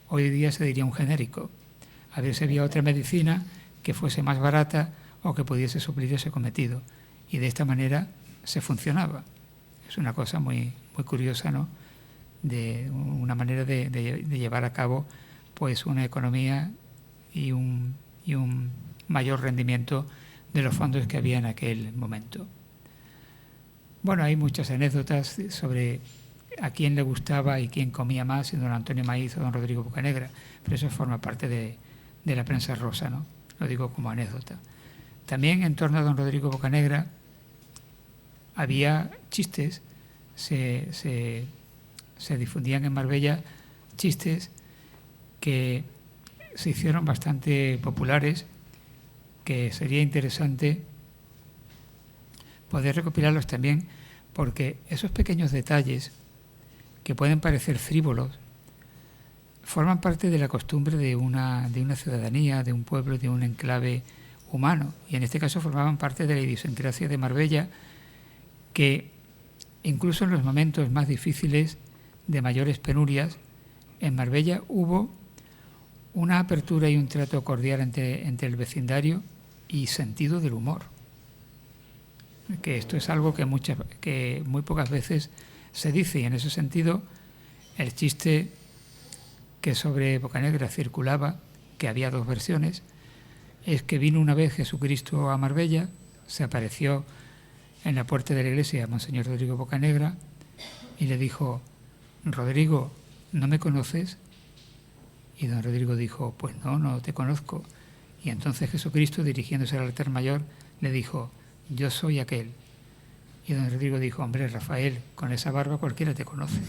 [SPEAKER 3] Hoy día se diría un genérico. A ver si había otra medicina que fuese más barata o que pudiese suplir ese cometido. Y de esta manera se funcionaba. Es una cosa muy, muy curiosa, ¿no? De una manera de llevar a cabo pues una economía y un mayor rendimiento de los fondos que había en aquel momento. Bueno, hay muchas anécdotas sobre a quién le gustaba y quién comía más, si don Antonio Maíz o don Rodrigo Bocanegra, pero eso forma parte de la prensa rosa, ¿no? Lo digo como anécdota. También en torno a don Rodrigo Bocanegra había chistes, se difundían en Marbella chistes que se hicieron bastante populares, que sería interesante poder recopilarlos también, porque esos pequeños detalles que pueden parecer frívolos forman parte de la costumbre de una ciudadanía, de un pueblo, de un enclave humano, y en este caso formaban parte de la idiosincrasia de Marbella, que incluso en los momentos más difíciles, de mayores penurias, en Marbella hubo una apertura y un trato cordial entre el vecindario y sentido del humor. Que esto es algo que muy pocas veces se dice, y en ese sentido el chiste que sobre Bocanegra circulaba, que había dos versiones, es que vino una vez Jesucristo a Marbella, se apareció en la puerta de la iglesia a Monseñor Rodrigo Bocanegra y le dijo: Rodrigo, ¿no me conoces? Y don Rodrigo dijo: pues no te conozco. Y entonces Jesucristo, dirigiéndose al altar mayor, le dijo: yo soy aquel. Y don Rodrigo dijo: hombre, Rafael, con esa barba cualquiera te conoce.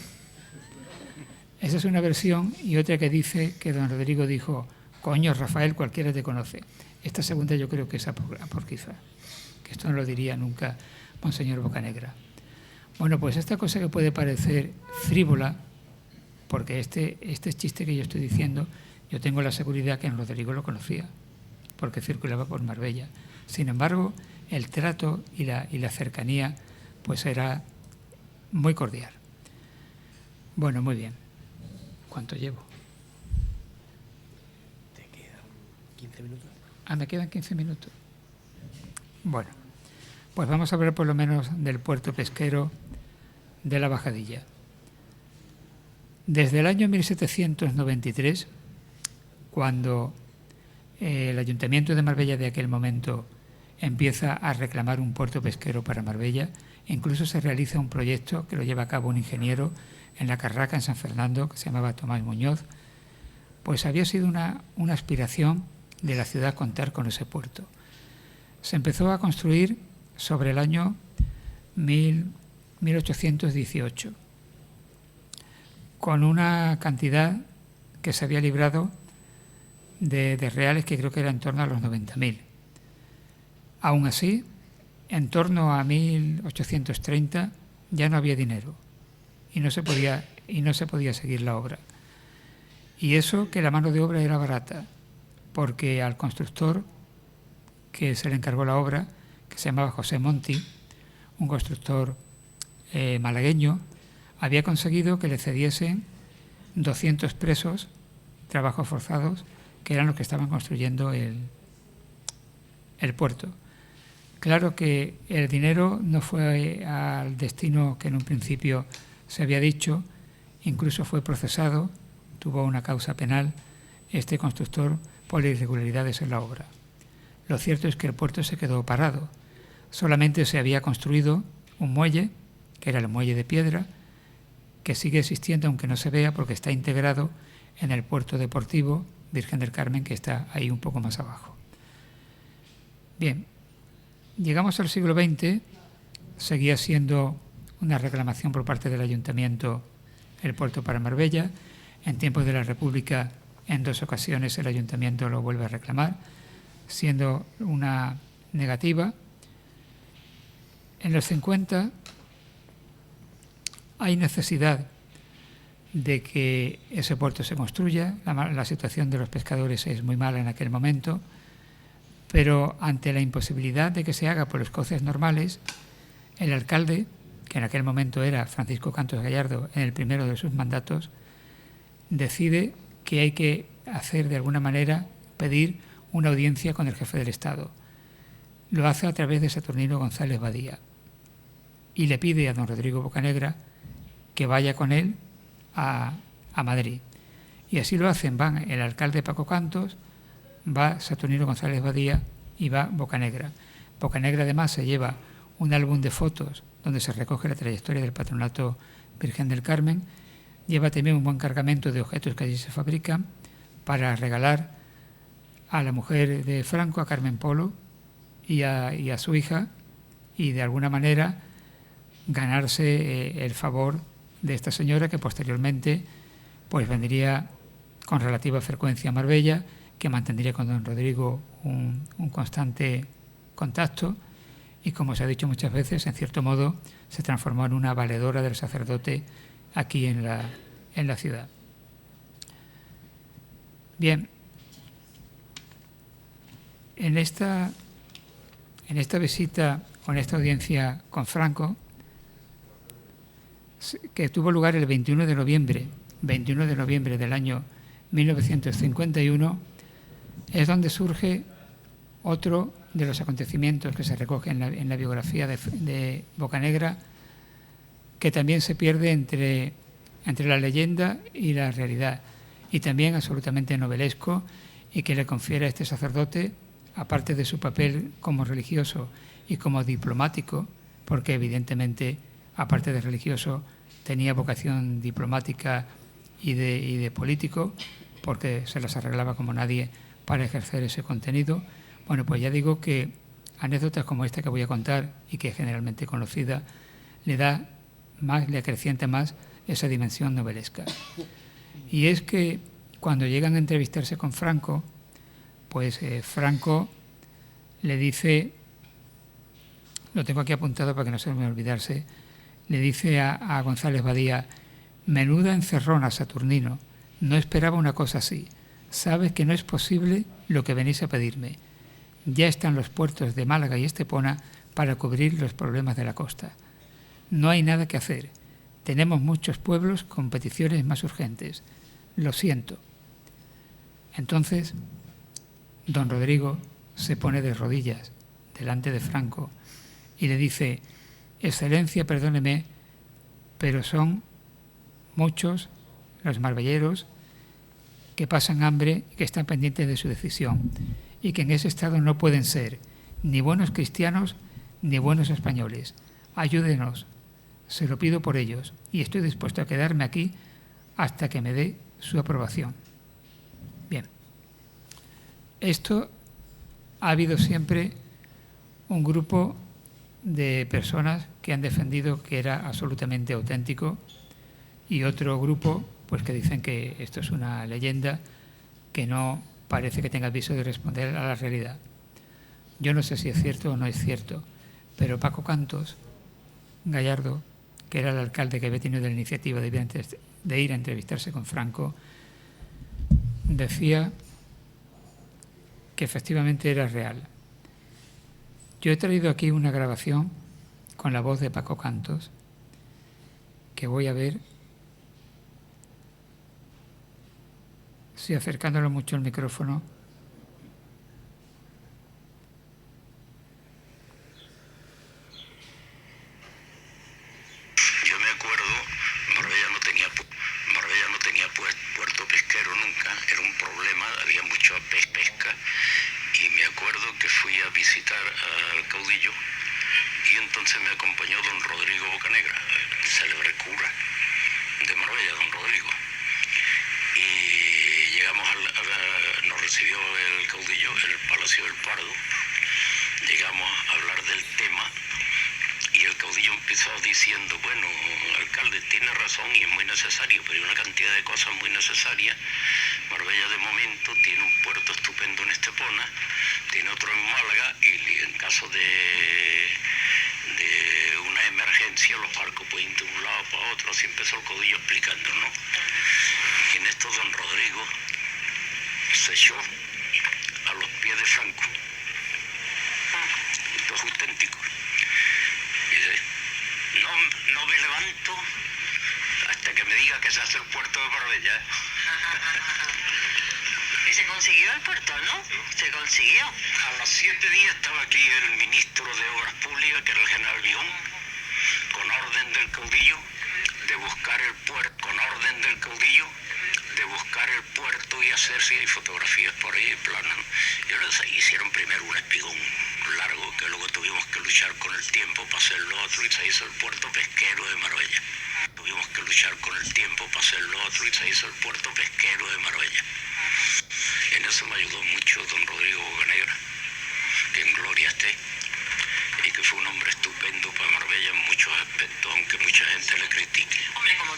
[SPEAKER 3] Esa es una versión, y otra que dice que don Rodrigo dijo: coño, Rafael, cualquiera te conoce. Esta segunda yo creo que es apócrifa, que esto no lo diría nunca Monseñor Bocanegra. Bueno, pues esta cosa que puede parecer frívola, porque este chiste que yo estoy diciendo, yo tengo la seguridad que don Rodrigo lo conocía, porque circulaba por Marbella. Sin embargo, el trato y la cercanía pues era muy cordial. Bueno, muy bien. ¿Cuánto llevo?
[SPEAKER 2] Te quedan 15 minutos.
[SPEAKER 3] Ah, me quedan 15 minutos. Bueno, pues vamos a hablar por lo menos del puerto pesquero de la Bajadilla. Desde el año 1793, cuando el Ayuntamiento de Marbella de aquel momento empieza a reclamar un puerto pesquero para Marbella, incluso se realiza un proyecto que lo lleva a cabo un ingeniero en la Carraca, en San Fernando, que se llamaba Tomás Muñoz, pues había sido una aspiración de la ciudad contar con ese puerto. Se empezó a construir sobre el año 1818, con una cantidad que se había librado de reales que creo que era en torno a los 90.000. Aún así, en torno a 1830 ya no había dinero y no se podía seguir la obra. Y eso que la mano de obra era barata, porque al constructor que se le encargó la obra, que se llamaba José Monti, un constructor malagueño, había conseguido que le cediesen 200 presos, trabajos forzados, que eran los que estaban construyendo el puerto. Claro que el dinero no fue al destino que en un principio se había dicho, incluso fue procesado, tuvo una causa penal este constructor por irregularidades en la obra. Lo cierto es que el puerto se quedó parado. Solamente se había construido un muelle, que era el muelle de piedra, que sigue existiendo aunque no se vea porque está integrado en el puerto deportivo Virgen del Carmen, que está ahí un poco más abajo. Bien, llegamos al siglo XX, seguía siendo una reclamación por parte del Ayuntamiento el puerto para Marbella. En tiempos de la República, en 2 ocasiones el Ayuntamiento lo vuelve a reclamar, siendo una negativa. En los 50 hay necesidad de que ese puerto se construya. La situación de los pescadores es muy mala en aquel momento, pero ante la imposibilidad de que se haga por los cauces normales, el alcalde, que en aquel momento era Francisco Cantos Gallardo, en el primero de sus mandatos, decide que hay que hacer de alguna manera, pedir una audiencia con el jefe del Estado. Lo hace a través de Saturnino González Badía y le pide a don Rodrigo Bocanegra que vaya con él a Madrid. Y así lo hacen, van el alcalde Paco Cantos, va Saturnino González Badía y va Bocanegra. Bocanegra además se lleva un álbum de fotos donde se recoge la trayectoria del Patronato Virgen del Carmen, lleva también un buen cargamento de objetos que allí se fabrican para regalar a la mujer de Franco, a Carmen Polo, y a su hija, y de alguna manera ganarse el favor de esta señora, que posteriormente pues vendría con relativa frecuencia a Marbella, que mantendría con don Rodrigo un constante contacto y, como se ha dicho muchas veces, en cierto modo se transformó en una valedora del sacerdote aquí en la ciudad. Bien, en esta visita o en esta audiencia con Franco, que tuvo lugar el 21 de noviembre del año 1951, es donde surge otro de los acontecimientos que se recoge en la biografía de Bocanegra, que también se pierde entre la leyenda y la realidad, y también absolutamente novelesco, y que le confiere a este sacerdote, aparte de su papel como religioso y como diplomático, porque evidentemente, aparte de religioso, tenía vocación diplomática y de político, porque se las arreglaba como nadie para ejercer ese contenido. Bueno, pues ya digo que anécdotas como esta que voy a contar, y que es generalmente conocida, le acrecienta más esa dimensión novelesca. Y es que cuando llegan a entrevistarse con Franco, pues Franco le dice, lo tengo aquí apuntado para que no se me olvidarse, le dice a González Badía: menuda encerrona, Saturnino, no esperaba una cosa así. Sabes que no es posible lo que venís a pedirme. Ya están los puertos de Málaga y Estepona para cubrir los problemas de la costa. No hay nada que hacer. Tenemos muchos pueblos con peticiones más urgentes. Lo siento. Entonces, don Rodrigo se pone de rodillas delante de Franco y le dice: Excelencia, perdóneme, pero son muchos los marbelleros que pasan hambre y que están pendientes de su decisión, y que en ese estado no pueden ser ni buenos cristianos ni buenos españoles. Ayúdenos, Se lo pido por ellos y estoy dispuesto a quedarme aquí hasta que me dé su aprobación. Bien. Esto ha habido siempre un grupo de personas que han defendido que era absolutamente auténtico y otro grupo pues que dicen que esto es una leyenda que no parece que tenga viso de responder a la realidad. Yo no sé si es cierto o no es cierto, pero Paco Cantos Gallardo, que era el alcalde que había tenido la iniciativa de ir a entrevistarse con Franco, decía que efectivamente era real. Yo he traído aquí una grabación con la voz de Paco Cantos, que voy a ver si acercándolo mucho al micrófono.
[SPEAKER 4] Yo me acuerdo, Marbella no tenía puerto pesquero nunca, era un problema, había mucha pesca, y me acuerdo que fui a visitar al caudillo y entonces me acompañó don Rodrigo Bocanegra, célebre cura de Marbella, don Rodrigo. Y llegamos nos recibió el caudillo en el Palacio del Pardo, llegamos a hablar del tema y el caudillo empezó diciendo, bueno, alcalde, tiene razón y es muy necesario, pero hay una cantidad de cosas muy necesarias. Marbella de momento tiene un puerto estupendo en Estepona, tiene otro en Málaga y en caso de una emergencia los barcos pueden ir de un lado para otro. Así empezó el caudillo explicando, ¿no? Y en esto don Rodrigo se echó a los pies de Franco. Esto es auténtico. Y dice, no me levanto hasta que me diga que se hace el puerto de Marbella.
[SPEAKER 5] Y se consiguió el puerto, ¿no? Se consiguió.
[SPEAKER 4] A los 7 días estaba aquí el ministro de Obras Públicas, que era el general Bión, con orden del caudillo de buscar el puerto, el puerto y hacer si hay fotografías por ahí, planos. Y ahora hicieron primero un espigón largo, que luego tuvimos que luchar con el tiempo para hacer lo otro, y se hizo el puerto pesquero de Marbella. Tuvimos que luchar con el tiempo para hacer lo otro, y se hizo el puerto pesquero de Marbella. En eso me ayudó mucho don Rodrigo Bocanegra, que en gloria esté, y que fue un hombre estupendo para Marbella en muchos aspectos, aunque mucha gente le critique.
[SPEAKER 5] Hombre, como...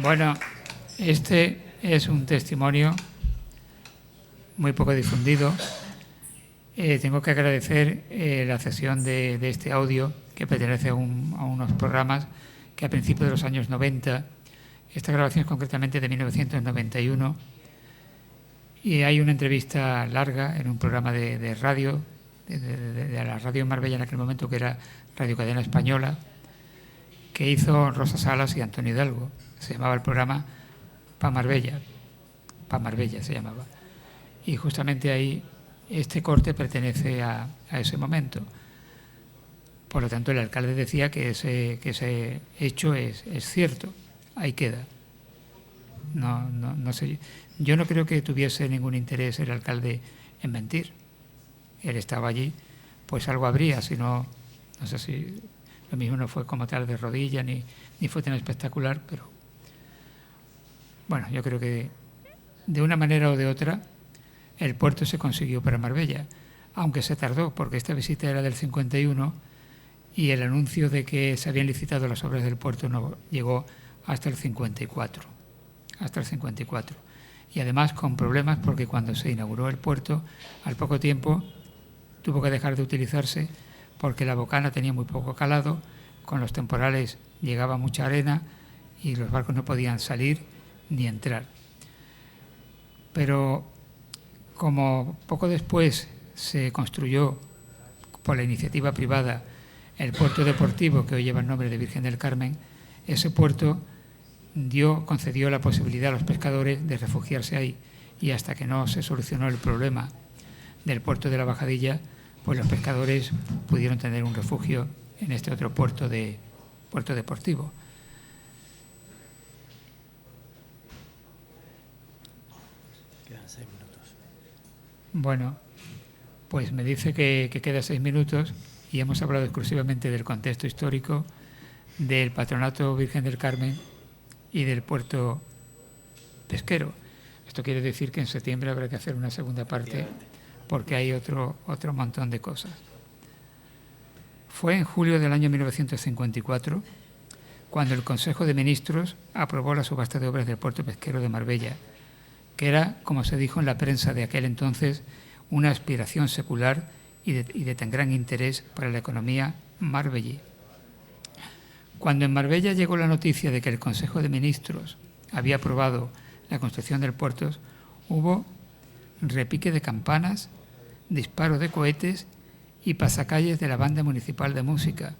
[SPEAKER 3] Bueno, este es un testimonio muy poco difundido. Tengo que agradecer la cesión de este audio, que pertenece a unos programas que a principios de los años 90, esta grabación es concretamente de 1991, y hay una entrevista larga en un programa de radio, de la radio en Marbella en aquel momento, que era Radio Cadena Española, que hizo Rosa Salas y Antonio Hidalgo. Se llamaba el programa Pa Marbella se llamaba. Y justamente ahí este corte pertenece a ese momento. Por lo tanto, el alcalde decía que ese hecho es cierto. Ahí queda. No sé. Yo no creo que tuviese ningún interés el alcalde en mentir. Él estaba allí, pues algo habría, si no sé si lo mismo no fue como tal de rodillas ni fue tan espectacular, pero bueno, yo creo que de una manera o de otra el puerto se consiguió para Marbella, aunque se tardó, porque esta visita era del 51 y el anuncio de que se habían licitado las obras del puerto no llegó hasta el 54. Y además con problemas, porque cuando se inauguró el puerto, al poco tiempo tuvo que dejar de utilizarse porque la bocana tenía muy poco calado, con los temporales llegaba mucha arena y los barcos no podían salir ni entrar. Pero como poco después se construyó por la iniciativa privada el puerto deportivo, que hoy lleva el nombre de Virgen del Carmen, ese puerto concedió la posibilidad a los pescadores de refugiarse ahí, y hasta que no se solucionó el problema del puerto de la Bajadilla, pues los pescadores pudieron tener un refugio en este otro puerto deportivo.
[SPEAKER 2] Quedan 6 minutos.
[SPEAKER 3] Bueno, Pues me dice que queda 6 minutos y hemos hablado exclusivamente del contexto histórico, del Patronato Virgen del Carmen y del puerto pesquero. Esto quiere decir que en septiembre habrá que hacer una segunda parte porque hay otro montón de cosas. Fue en julio del año 1954 cuando el Consejo de Ministros aprobó la subasta de obras del puerto pesquero de Marbella, que era, como se dijo en la prensa de aquel entonces, una aspiración secular y de tan gran interés para la economía marbellí. Cuando en Marbella llegó la noticia de que el Consejo de Ministros había aprobado la construcción del puerto, hubo repique de campanas, disparo de cohetes y pasacalles de la banda municipal de música,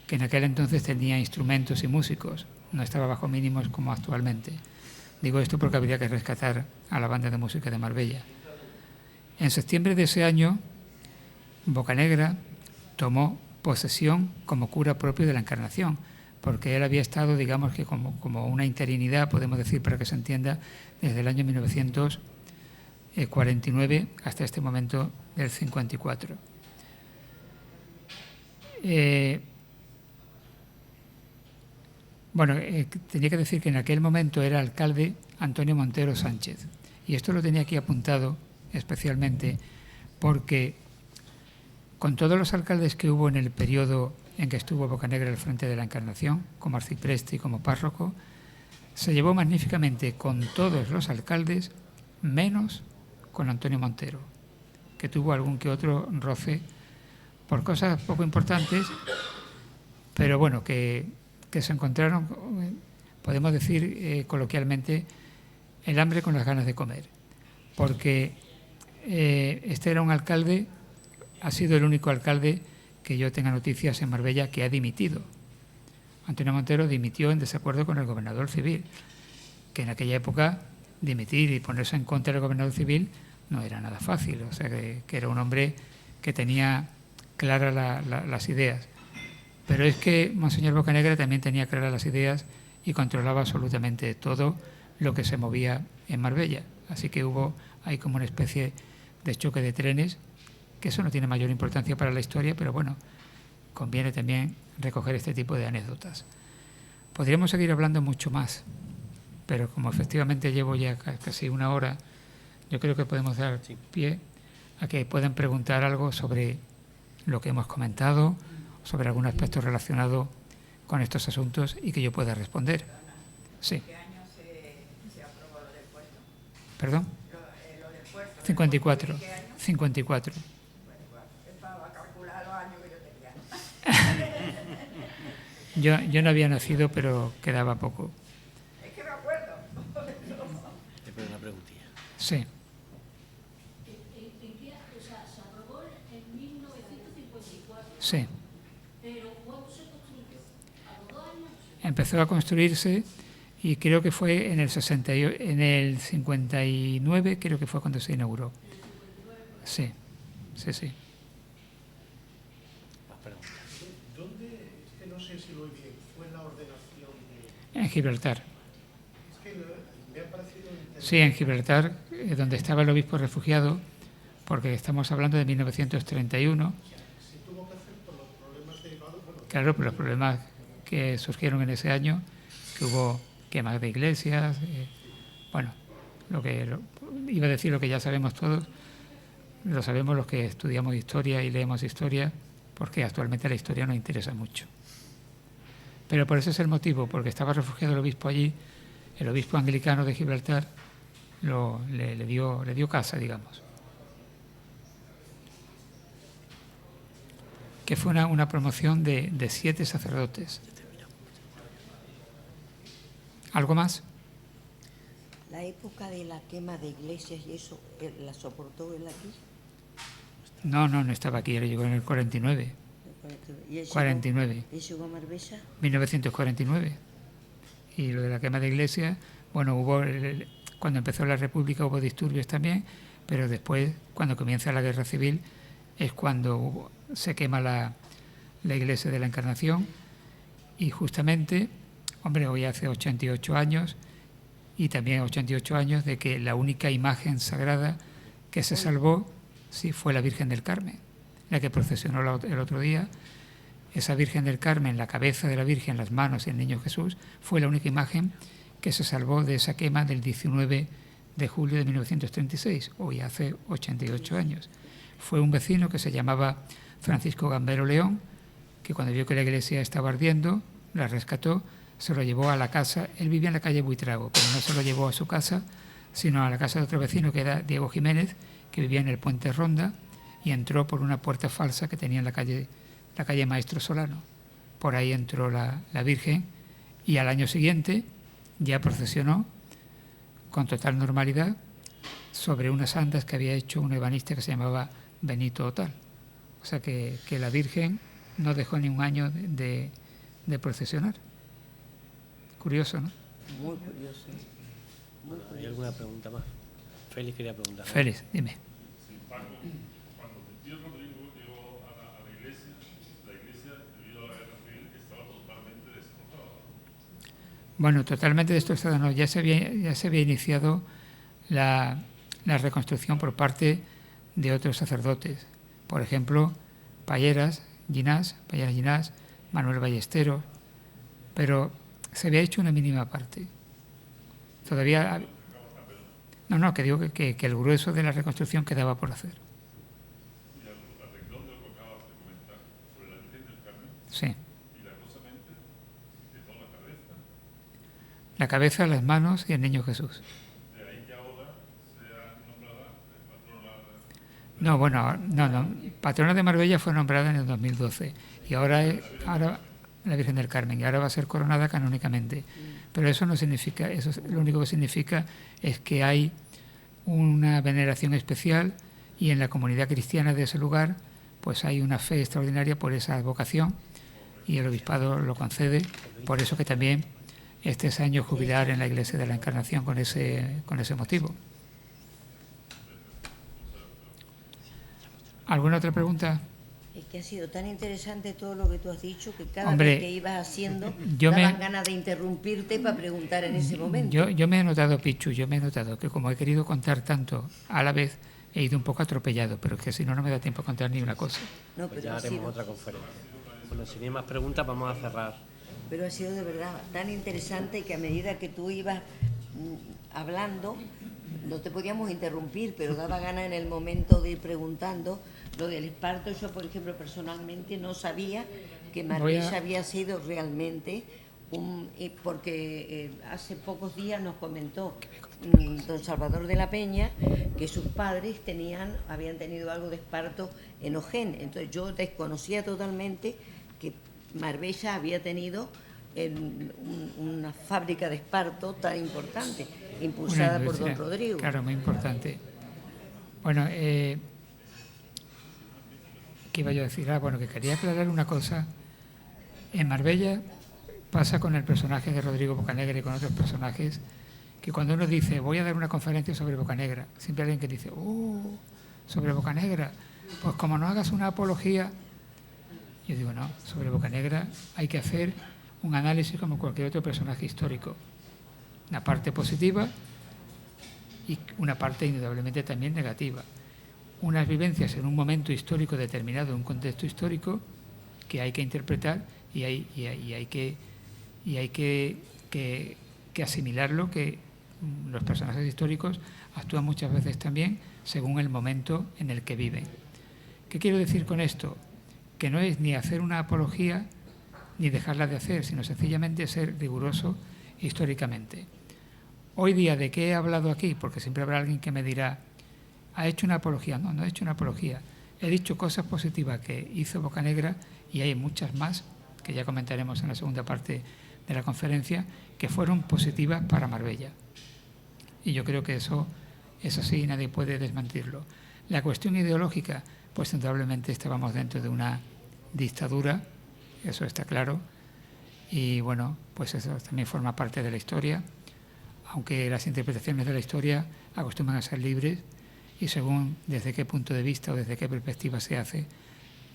[SPEAKER 3] que en aquel entonces tenía instrumentos y músicos, no estaba bajo mínimos como actualmente. Digo esto porque habría que rescatar a la banda de música de Marbella. En septiembre de ese año, Bocanegra tomó posesión como cura propio de la Encarnación, porque él había estado, digamos que como una interinidad, podemos decir para que se entienda, desde el año 1949 hasta este momento del 54. Tenía que decir que en aquel momento era alcalde Antonio Montero Sánchez, y esto lo tenía aquí apuntado especialmente porque con todos los alcaldes que hubo en el periodo en que estuvo Bocanegra al frente de la Encarnación, como arcipreste y como párroco, se llevó magníficamente con todos los alcaldes, menos con Antonio Montero, que tuvo algún que otro roce por cosas poco importantes, pero bueno, que se encontraron, podemos decir coloquialmente, el hambre con las ganas de comer, porque este era un alcalde, ha sido el único alcalde que yo tenga noticias en Marbella que ha dimitido. Antonio Montero dimitió en desacuerdo con el gobernador civil, que en aquella época dimitir y ponerse en contra del gobernador civil no era nada fácil, o sea que era un hombre que tenía claras las ideas. Pero es que Monseñor Bocanegra también tenía claras las ideas y controlaba absolutamente todo lo que se movía en Marbella. Así que hubo ahí como una especie de choque de trenes, que eso no tiene mayor importancia para la historia, pero bueno, conviene también recoger este tipo de anécdotas. Podríamos seguir hablando mucho más, pero como efectivamente llevo ya casi una hora, yo creo que podemos dar pie a que puedan preguntar algo sobre lo que hemos comentado, sobre algún aspecto relacionado con estos asuntos y que yo pueda responder. Sí.
[SPEAKER 6] ¿En qué año se aprobó lo del puerto?
[SPEAKER 3] ¿Perdón?
[SPEAKER 6] Lo del puerto.
[SPEAKER 3] 54.
[SPEAKER 6] ¿En qué año?
[SPEAKER 3] 54.
[SPEAKER 6] Para calcular los años que yo tenía.
[SPEAKER 3] Yo no había nacido, pero quedaba poco.
[SPEAKER 6] Es que me acuerdo.
[SPEAKER 2] Una preguntilla.
[SPEAKER 3] Sí.
[SPEAKER 7] Se aprobó en 1954.
[SPEAKER 3] Sí.
[SPEAKER 7] Pero ¿cuándo se construyó? ¿A los 2 años?
[SPEAKER 3] Empezó a construirse y creo que fue en el 59, creo que fue cuando se inauguró. Sí, sí, sí.
[SPEAKER 8] ¿Dónde, es que no sé si lo oí bien, fue la ordenación de...?
[SPEAKER 3] En Gibraltar.
[SPEAKER 8] Es que me ha parecido interesante.
[SPEAKER 3] Sí, en Gibraltar, donde estaba el obispo refugiado, porque estamos hablando de 1931.
[SPEAKER 8] Se tuvo que hacer por los problemas derivados, bueno...
[SPEAKER 3] Claro, por los problemas que surgieron en ese año, que hubo quemas de iglesias, iba a decir lo que ya sabemos todos, lo sabemos los que estudiamos historia y leemos historia, porque actualmente la historia nos interesa mucho. Pero por ese es el motivo, porque estaba refugiado el obispo allí, el obispo anglicano de Gibraltar le dio casa, digamos. Que fue una promoción de 7 sacerdotes. ¿Algo más?
[SPEAKER 9] La época de la quema de iglesias y eso, ¿la soportó él aquí?
[SPEAKER 3] No estaba aquí, él llegó en el 49.
[SPEAKER 9] ¿Y él
[SPEAKER 3] 49.
[SPEAKER 9] ¿Y llegó a Marbella?
[SPEAKER 3] 1949. Y lo de la quema de iglesias, hubo cuando empezó la República hubo disturbios también, pero después, cuando comienza la Guerra Civil, es cuando se quema la iglesia de la Encarnación y justamente, hoy hace 88 años y también 88 años de que la única imagen sagrada que se salvó sí fue la Virgen del Carmen, la que procesionó el otro día. Esa Virgen del Carmen, la cabeza de la Virgen, las manos y el Niño Jesús, fue la única imagen que se salvó de esa quema del 19 de julio de 1936, hoy hace 88 años. Fue un vecino que se llamaba Francisco Gambero León, que cuando vio que la iglesia estaba ardiendo, la rescató, se lo llevó a la casa. Él vivía en la calle Buitrago, pero no se lo llevó a su casa, sino a la casa de otro vecino que era Diego Jiménez, que vivía en el Puente Ronda, y entró por una puerta falsa que tenía en la calle Maestro Solano. Por ahí entró la Virgen, y al año siguiente ya procesionó con total normalidad sobre unas andas que había hecho un ebanista que se llamaba Benito Otal. O sea que la Virgen no dejó ni un año de procesionar. Curioso, ¿no?
[SPEAKER 9] Muy curioso.
[SPEAKER 2] ¿Hay alguna pregunta más? Félix quería preguntar.
[SPEAKER 3] Félix, dime.
[SPEAKER 10] Paco, cuando el tío Rodrigo llegó a la iglesia, debido a la guerra civil, estaba totalmente destrozada.
[SPEAKER 3] Bueno, totalmente destrozada no. Ya se había iniciado la reconstrucción por parte de otros sacerdotes. Por ejemplo, Palleras Ginás, Manuel Ballesteros, pero se había hecho una mínima parte. Todavía... No, que digo que el grueso de la reconstrucción quedaba por hacer.
[SPEAKER 10] Y al renglón de lo que acabas de comentar sobre la Virgen del Carmen,
[SPEAKER 3] Sí.
[SPEAKER 10] milagrosamente quedó la cabeza.
[SPEAKER 3] La cabeza, las manos y el Niño Jesús.
[SPEAKER 10] De ahí que ahora sea nombrada patrona.
[SPEAKER 3] No, bueno, no. Patrona de Marbella fue nombrada en el 2012 y ahora la Virgen del Carmen, y ahora va a ser coronada canónicamente. Pero eso no significa, eso lo único que significa es que hay una veneración especial, y en la comunidad cristiana de ese lugar pues hay una fe extraordinaria por esa vocación, y el obispado lo concede. Por eso que también este es año jubilar en la Iglesia de la Encarnación con ese motivo. ¿Alguna otra pregunta?
[SPEAKER 9] Es que ha sido tan interesante todo lo que tú has dicho que cada
[SPEAKER 3] Hombre,
[SPEAKER 9] vez que ibas haciendo
[SPEAKER 3] yo
[SPEAKER 9] daban ganas de interrumpirte para preguntar en ese momento.
[SPEAKER 3] Yo me he notado, Pichu, que como he querido contar tanto a la vez, he ido un poco atropellado, pero es que si no, no me da tiempo a contar ni una cosa.
[SPEAKER 9] No,
[SPEAKER 2] Pues
[SPEAKER 9] pero
[SPEAKER 2] ya haremos otra conferencia. Bueno, si no hay más preguntas, vamos a cerrar.
[SPEAKER 9] Pero ha sido de verdad tan interesante que a medida que tú ibas hablando, no te podíamos interrumpir, pero daba ganas en el momento de ir preguntando. Lo del esparto, yo por ejemplo personalmente no sabía que Marbella había sido realmente porque hace pocos días nos comentó don Salvador de la Peña que sus padres habían tenido algo de esparto en Ojén. Entonces yo desconocía totalmente que Marbella había tenido una fábrica de esparto tan importante, impulsada por don Rodrigo.
[SPEAKER 3] Claro, muy importante. Bueno, ¿qué iba yo a decir? Bueno, que quería aclarar una cosa. En Marbella pasa con el personaje de Rodrigo Bocanegra y con otros personajes, que cuando uno dice, voy a dar una conferencia sobre Bocanegra, siempre hay alguien que dice, sobre Bocanegra, pues como no hagas una apología. Yo digo, no, sobre Bocanegra hay que hacer un análisis como cualquier otro personaje histórico. Una parte positiva y una parte indudablemente también negativa. Unas vivencias en un momento histórico determinado, en un contexto histórico que hay que interpretar y hay que asimilarlo, que los personajes históricos actúan muchas veces también según el momento en el que viven. ¿Qué quiero decir con esto? Que no es ni hacer una apología ni dejarla de hacer, sino sencillamente ser riguroso históricamente. Hoy día, ¿de qué he hablado aquí? Porque siempre habrá alguien que me dirá, ¿ha hecho una apología? No, no he hecho una apología. He dicho cosas positivas que hizo Bocanegra, y hay muchas más, que ya comentaremos en la segunda parte de la conferencia, que fueron positivas para Marbella. Y yo creo que eso es así y nadie puede desmentirlo. La cuestión ideológica, pues indudablemente estábamos dentro de una dictadura, eso está claro, y bueno, pues eso también forma parte de la historia, aunque las interpretaciones de la historia acostumbran a ser libres, y según desde qué punto de vista o desde qué perspectiva se hace,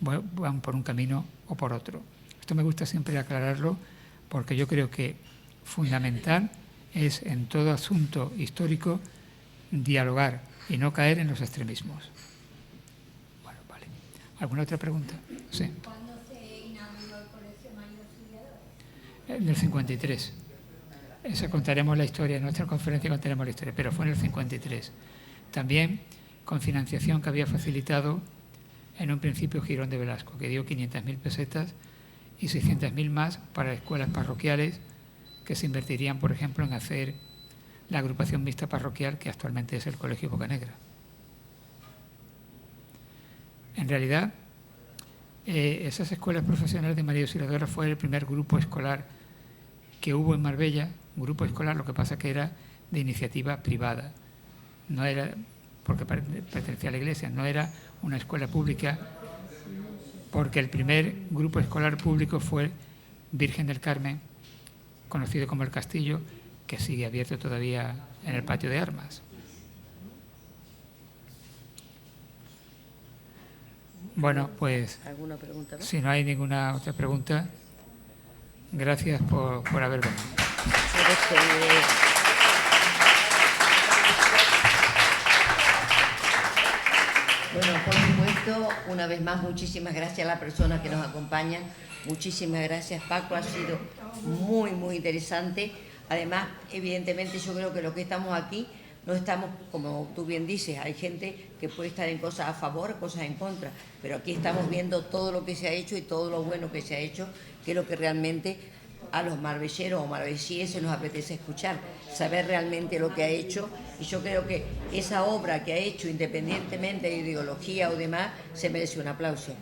[SPEAKER 3] van por un camino o por otro. Esto me gusta siempre aclararlo, porque yo creo que fundamental es en todo asunto histórico dialogar y no caer en los extremismos. ¿Alguna otra pregunta? Sí.
[SPEAKER 7] ¿Cuándo se inauguró el Colegio María Auxiliadora?
[SPEAKER 3] En el 53. Eso contaremos la historia, en nuestra conferencia contaremos la historia, pero fue en el 53. También con financiación que había facilitado en un principio Girón de Velasco, que dio 500.000 pesetas y 600.000 más para escuelas parroquiales que se invertirían, por ejemplo, en hacer la agrupación mixta parroquial que actualmente es el Colegio Bocanegra. En realidad, esas escuelas profesionales de María Auxiliadora fue el primer grupo escolar que hubo en Marbella, un grupo escolar, lo que pasa que era de iniciativa privada, no era porque pertenecía a la Iglesia, no era una escuela pública, porque el primer grupo escolar público fue Virgen del Carmen, conocido como El Castillo, que sigue abierto todavía en el patio de armas. Bueno, pues
[SPEAKER 9] ¿Alguna pregunta más?
[SPEAKER 3] si no hay ninguna otra pregunta, gracias por haber venido.
[SPEAKER 9] Se despide. Bueno, por supuesto, una vez más, muchísimas gracias a las personas que nos acompañan. Muchísimas gracias, Paco, ha sido muy, muy interesante. Además, evidentemente, yo creo que los que estamos aquí no estamos, como tú bien dices, hay gente que puede estar en cosas a favor, cosas en contra, pero aquí estamos viendo todo lo que se ha hecho y todo lo bueno que se ha hecho, que es lo que realmente a los marbelleros o marbellíes nos apetece escuchar, saber realmente lo que ha hecho, y yo creo que esa obra que ha hecho, independientemente de ideología o demás, se merece un aplauso.